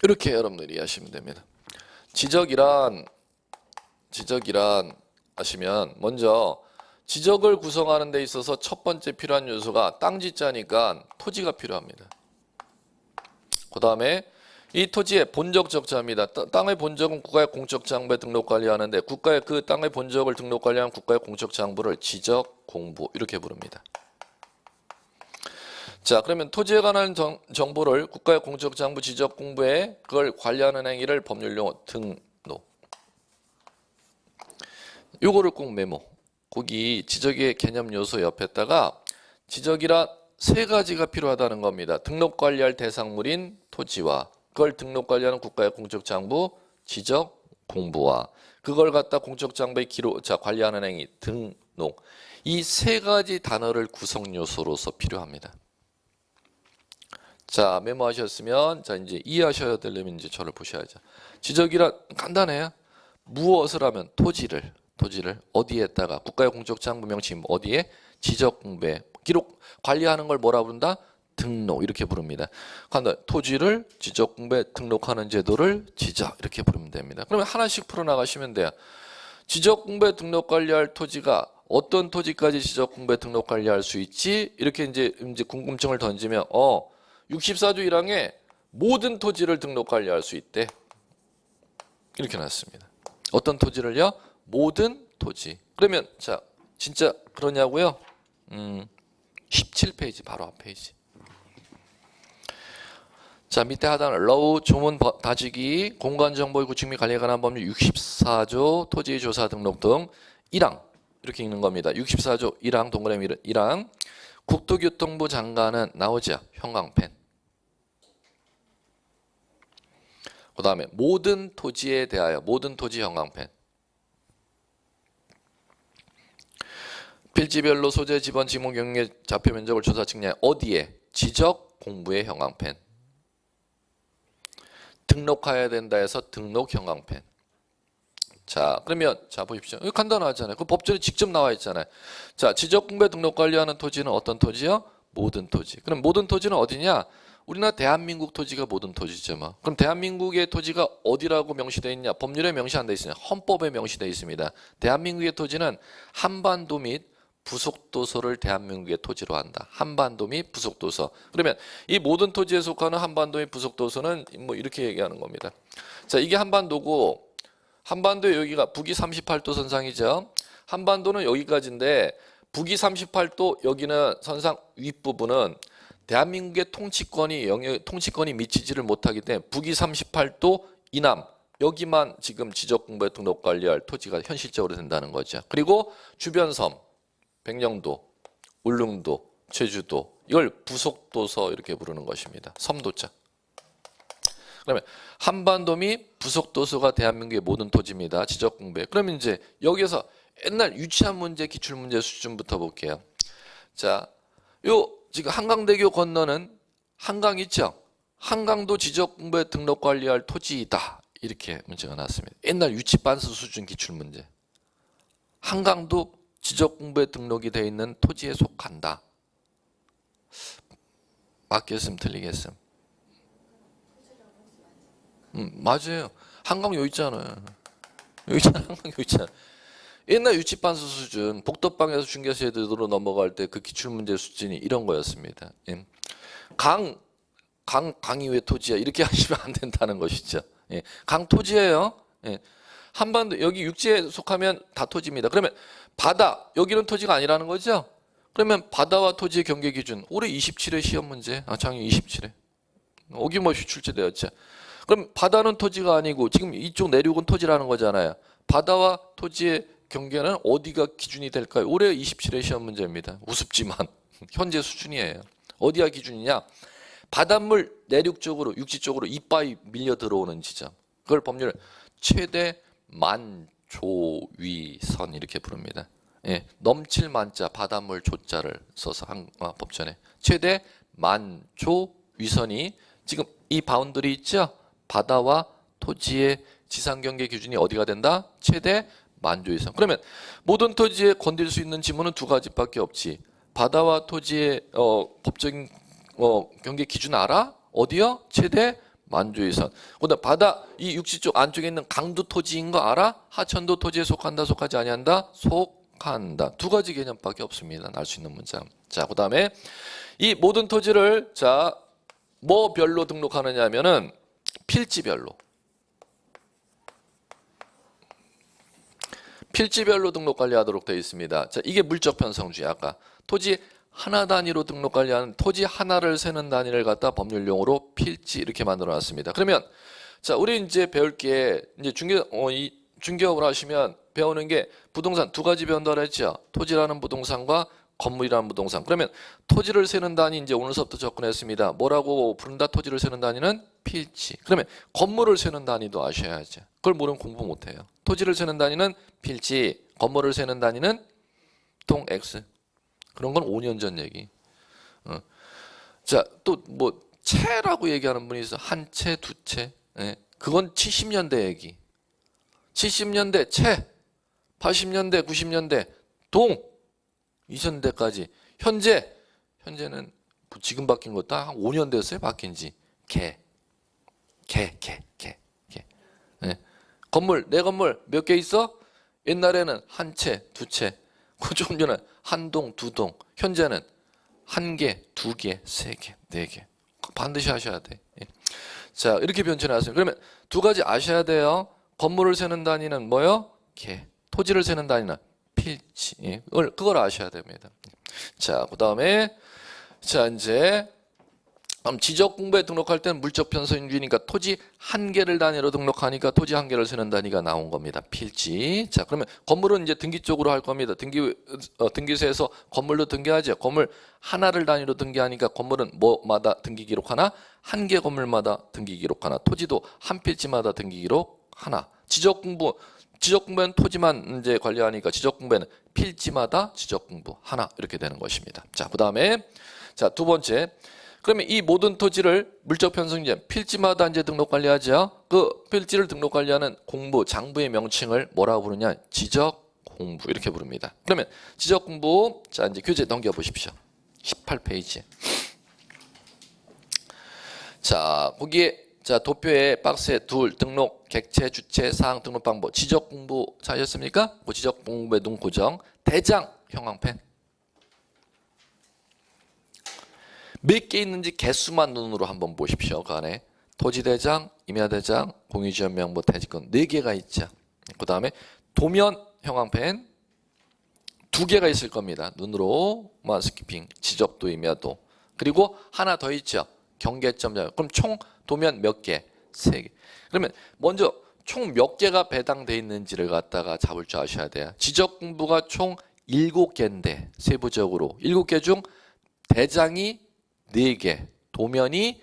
이렇게 여러분들이 이해하시면 됩니다. 지적이란 하시면 먼저 지적을 구성하는 데 있어서 첫 번째 필요한 요소가 땅지자니까 토지가 필요합니다. 그 다음에 이 토지의 본적 적자입니다. 땅의 본적은 국가의 공적장부에 등록관리하는데 국가의 그 땅의 본적을 등록관리하는 국가의 공적장부를 지적공부 이렇게 부릅니다. 자, 그러면 토지에 관한 정보를 국가의 공적장부 지적공부에 그걸 관리하는 행위를 법률용어 등록. 요거를 꼭 메모. 거기 지적의 개념 요소 옆에다가 지적이라 세 가지가 필요하다는 겁니다. 등록 관리할 대상물인 토지와 그걸 등록 관리하는 국가의 공적장부 지적 공부와 그걸 갖다 공적장부에 기록 관리하는 행위 등록 이 세 가지 단어를 구성 요소로서 필요합니다. 자, 메모하셨으면 자 이제 이해하셔야 되려면 이제 저를 보셔야죠. 지적이라 간단해요. 무엇을 하면 토지를 어디에다가 국가의 공적장부 명칭 어디에 지적 공부에 기록 관리하는 걸 뭐라 부른다? 등록 이렇게 부릅니다. 토지를 지적 공부에 등록하는 제도를 지적 이렇게 부르면 됩니다. 그러면 하나씩 풀어 나가시면 돼요. 지적 공부에 등록 관리할 토지가 어떤 토지까지 지적 공부에 등록 관리할 수 있지? 이렇게 이제 궁금증을 던지면 64조 1항에 모든 토지를 등록 관리할 수 있대. 이렇게 나왔습니다. 어떤 토지를요? 모든 토지. 그러면 자 진짜 그러냐고요? 17페이지 바로 앞 페이지. 자 밑에 하단 러우 조문 다지기 공간정보의 구축 및 관리에 관한 법률 64조 토지 조사 등록 등 1항 이렇게 읽는 겁니다. 64조 1항 동그라미 1항 국토교통부 장관은 나오죠. 형광펜. 그 다음에 모든 토지에 대하여 모든 토지 형광펜. 필지별로 소재, 지번, 지문, 경계, 좌표 면적을 조사 측량 어디에? 지적 공부의 형광펜. 등록해야 된다 해서 등록 형광펜. 자, 그러면 자 보십시오. 이거 간단하잖아요. 그 법전에 직접 나와 있잖아요. 자, 지적 공부에 등록 관리하는 토지는 어떤 토지요? 모든 토지. 그럼 모든 토지는 어디냐? 우리나라 대한민국 토지가 모든 토지죠. 뭐. 그럼 대한민국의 토지가 어디라고 명시되어 있냐? 법률에 명시 안 되어 있습니다. 헌법에 명시되어 있습니다. 대한민국의 토지는 한반도 및 부속도서를 대한민국의 토지로 한다. 한반도 및 부속도서. 그러면 이 모든 토지에 속하는 한반도 및 부속도서는 뭐 이렇게 얘기하는 겁니다. 자, 이게 한반도고 한반도의 여기가 북위 38도 선상이죠. 한반도는 여기까지인데 북위 38도 여기는 선상 윗부분은 대한민국의 통치권이 미치지를 못하기 때문에 북위 38도 이남 여기만 지금 지적공부에 등록 관리할 토지가 현실적으로 된다는 거죠. 그리고 주변 섬 백령도, 울릉도, 제주도 이걸 부속도서 이렇게 부르는 것입니다. 섬도자. 그러면 한반도 및 부속도서가 대한민국의 모든 토지입니다. 지적공부에. 그러면 이제 여기서 옛날 유치한 문제, 기출문제 수준부터 볼게요. 자, 요 지금 한강대교 건너는 한강 있죠? 한강도 지적공부에 등록 관리할 토지이다. 이렇게 문제가 나왔습니다. 옛날 유치반수 수준 기출문제. 한강도 지적공부에 등록이 되어 있는 토지에 속한다. 맞겠음 틀리겠음? 맞아요. 한강 여기 있잖아요. 여기 있잖아. 한강 여기 있잖아. 옛날 유치반수 수준 복덕방에서 중개사 제도로 넘어갈 때 그 기출문제 수준이 이런 거였습니다. 예. 강이 왜 토지야? 이렇게 하시면 안 된다는 것이죠. 예. 강 토지예요. 예. 한반도 여기 육지에 속하면 다 토지입니다. 그러면 바다 여기는 토지가 아니라는 거죠. 그러면 바다와 토지의 경계 기준 올해 27회 시험 문제 작년 27회 어김없이 출제되었죠. 그럼 바다는 토지가 아니고 지금 이쪽 내륙은 토지라는 거잖아요. 바다와 토지의 경계는 어디가 기준이 될까요? 올해 27회 시험 문제입니다. 우습지만 현재 수준이에요. 어디가 기준이냐? 바닷물 내륙 쪽으로 육지 쪽으로 이빠이 밀려 들어오는 지점. 그걸 법률 최대 만조위선 이렇게 부릅니다. 예, 넘칠 만자 바닷물 조자를 써서 법전에 최대 만조위선이 지금 이 바운더리 있죠? 바다와 토지의 지상경계 기준이 어디가 된다? 최대 만조위선. 그러면 모든 토지에 건들 수 있는 지문은 두 가지밖에 없지. 바다와 토지의 법적인 경계 기준 알아? 어디요? 최대 만조위선. 그다음 바다 이 육지 쪽 안쪽에 있는 강도 토지인 거 알아? 하천도 토지에 속한다, 속하지 아니한다? 속한다. 두 가지 개념밖에 없습니다. 알 수 있는 문장. 자, 그다음에 이 모든 토지를 자, 뭐 별로 등록하느냐 하면은 필지별로. 필지별로 등록 관리하도록 되어 있습니다. 자, 이게 물적 편성주의. 아까 토지 하나 단위로 등록 관리하는 토지 하나를 세는 단위를 갖다 법률용어로 필지 이렇게 만들어 놨습니다. 그러면 자, 우리 이제 배울 게 이제 중개업을 하시면 배우는 게 부동산 두 가지 배운다고 했죠. 토지라는 부동산과 건물이라는 부동산. 그러면 토지를 세는 단위 이제 오늘 수업부터 접근했습니다. 뭐라고 부른다? 토지를 세는 단위는 필지. 그러면 건물을 세는 단위도 아셔야죠. 그걸 모르면 공부 못 해요. 토지를 세는 단위는 필지, 건물을 세는 단위는 동 X. 그런 건 5년 전 얘기. 자, 또 뭐 채라고 얘기하는 분이 있어. 한 채, 두 채. 예. 그건 70년대 얘기. 70년대 채, 80년대, 90년대 동, 2000대까지. 현재는 지금 바뀐 것도 한 5년 됐어요. 바뀐 지. 개. 예. 건물, 내 건물 몇 개 있어? 옛날에는 한 채, 두 채. 그 좀 전에 한 동, 두 동. 현재는 한 개, 두 개, 세 개, 네 개. 반드시 하셔야 돼. 예. 자, 이렇게 변천해 왔어요. 그러면 두 가지 아셔야 돼요. 건물을 세는 단위는 뭐요? 개. 토지를 세는 단위는 필지. 예. 그걸 아셔야 됩니다. 자, 그 다음에 자, 이제 지적 공부에 등록할 때는 물적 편성주의니까 토지 한 개를 단위로 등록하니까 토지 한 개를 세는 단위가 나온 겁니다. 필지. 자, 그러면 건물은 이제 등기 쪽으로 할 겁니다. 등기소에서 건물로 등기하죠. 건물 하나를 단위로 등기하니까 건물은 뭐마다 등기 기록 하나? 한 개 건물마다 등기 기록 하나. 토지도 한 필지마다 등기 기록 하나. 지적 공부는 토지만 이제 관리하니까 지적 공부에는 필지마다 지적 공부 하나 이렇게 되는 것입니다. 자, 그다음에 자, 두 번째. 그러면 이 모든 토지를 물적 편성제 필지마다 이제 등록 관리하죠. 그 필지를 등록 관리하는 공부, 장부의 명칭을 뭐라고 부르냐? 지적 공부 이렇게 부릅니다. 그러면 지적 공부 자, 이제 교재 넘겨 보십시오. 18페이지. 자, 거기에 자, 도표에 박스에 둘 등록 객체 주체 사항 등록 방법 지적 공부 찾으셨습니까? 그 지적 공부의 눈 고정 대장 형광펜 몇 개 있는지 개수만 눈으로 한번 보십시오. 그 안에 토지대장, 임야대장, 공유지역명부, 대지권 4개가 있죠. 그 다음에 도면 형광펜 2개가 있을 겁니다. 눈으로만 스키핑, 지적도, 임야도. 그리고 하나 더 있죠. 경계점. 그럼 총 도면 몇 개? 3개. 그러면 먼저 총 몇 개가 배당돼 있는지를 갖다가 잡을 줄 아셔야 돼요. 지적 공부가 총 7개인데 세부적으로 7개 중 대장이 4개, 도면이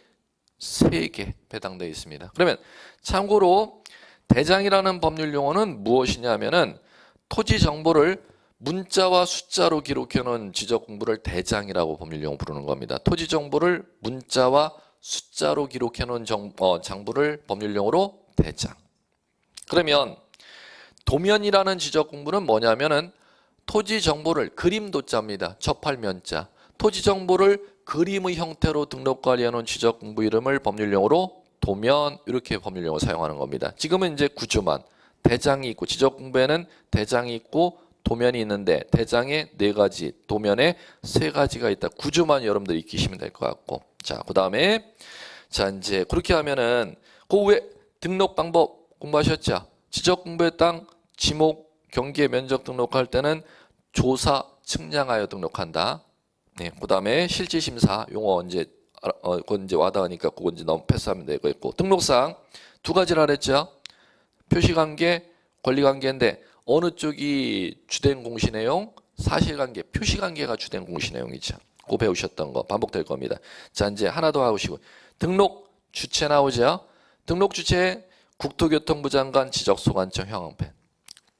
3개 배당되어 있습니다. 그러면 참고로 대장이라는 법률 용어는 무엇이냐면은 토지 정보를 문자와 숫자로 기록해 놓은 지적 공부를 대장이라고 법률 용어 부르는 겁니다. 토지 정보를 문자와 숫자로 기록해 놓은 장부를 법률 용어로 대장. 그러면 도면이라는 지적 공부는 뭐냐면은 토지 정보를 그림 도자입니다. 접할면자. 토지 정보를 그림의 형태로 등록 관리해 놓은 지적 공부 이름을 법률 용어로 도면 이렇게 법률 용어 사용하는 겁니다. 지금은 이제 구조만 대장이 있고 지적 공부에는 대장이 있고 도면이 있는데 대장에 4가지, 도면에 3가지가 있다. 구조만 여러분들이 익히시면 될 것 같고. 자, 그다음에 자, 이제 그렇게 하면은 그 외 등록 방법 공부하셨죠? 지적 공부의 땅 지목 경계 면적 등록할 때는 조사 측량하여 등록한다. 네, 그다음에 실질심사 용어 이제 그건 이제 와닿으니까 그건 이제 너무 패스하면 되겠고 등록상 두 가지라 그랬죠. 표시관계, 권리관계인데 어느 쪽이 주된 공시 내용? 사실관계, 표시관계가 주된 공시 내용이죠. 그거 배우셨던 거 반복될 겁니다. 자 이제 하나 더 하시고 등록 주체 나오죠. 등록 주체 국토교통부 장관 지적소관청 형황펜.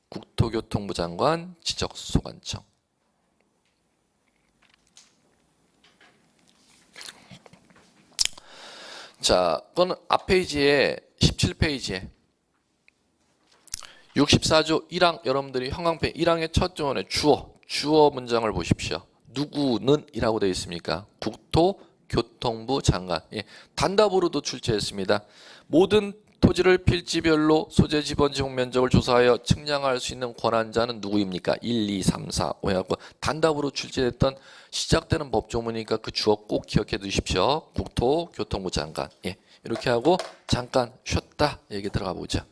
국토교통부 장관 지적소관청. 자, 그건 앞 페이지에 17페이지에 64조 1항 여러분들이 형광펜 1항의 첫 조원에 주어 문장을 보십시오. 누구는 이라고 되어 있습니까? 국토교통부 장관. 예, 단답으로도 출제했습니다. 모든 토지를 필지별로 소재 지번 지목 면적을 조사하여 측량할 수 있는 권한자는 누구입니까? 1, 2, 3, 4, 5 해갖고 단답으로 출제됐던 시작되는 법조문이니까 그 주어 꼭 기억해 두십시오. 국토교통부 장관. 예, 이렇게 하고 잠깐 쉬었다 얘기 들어가 보자.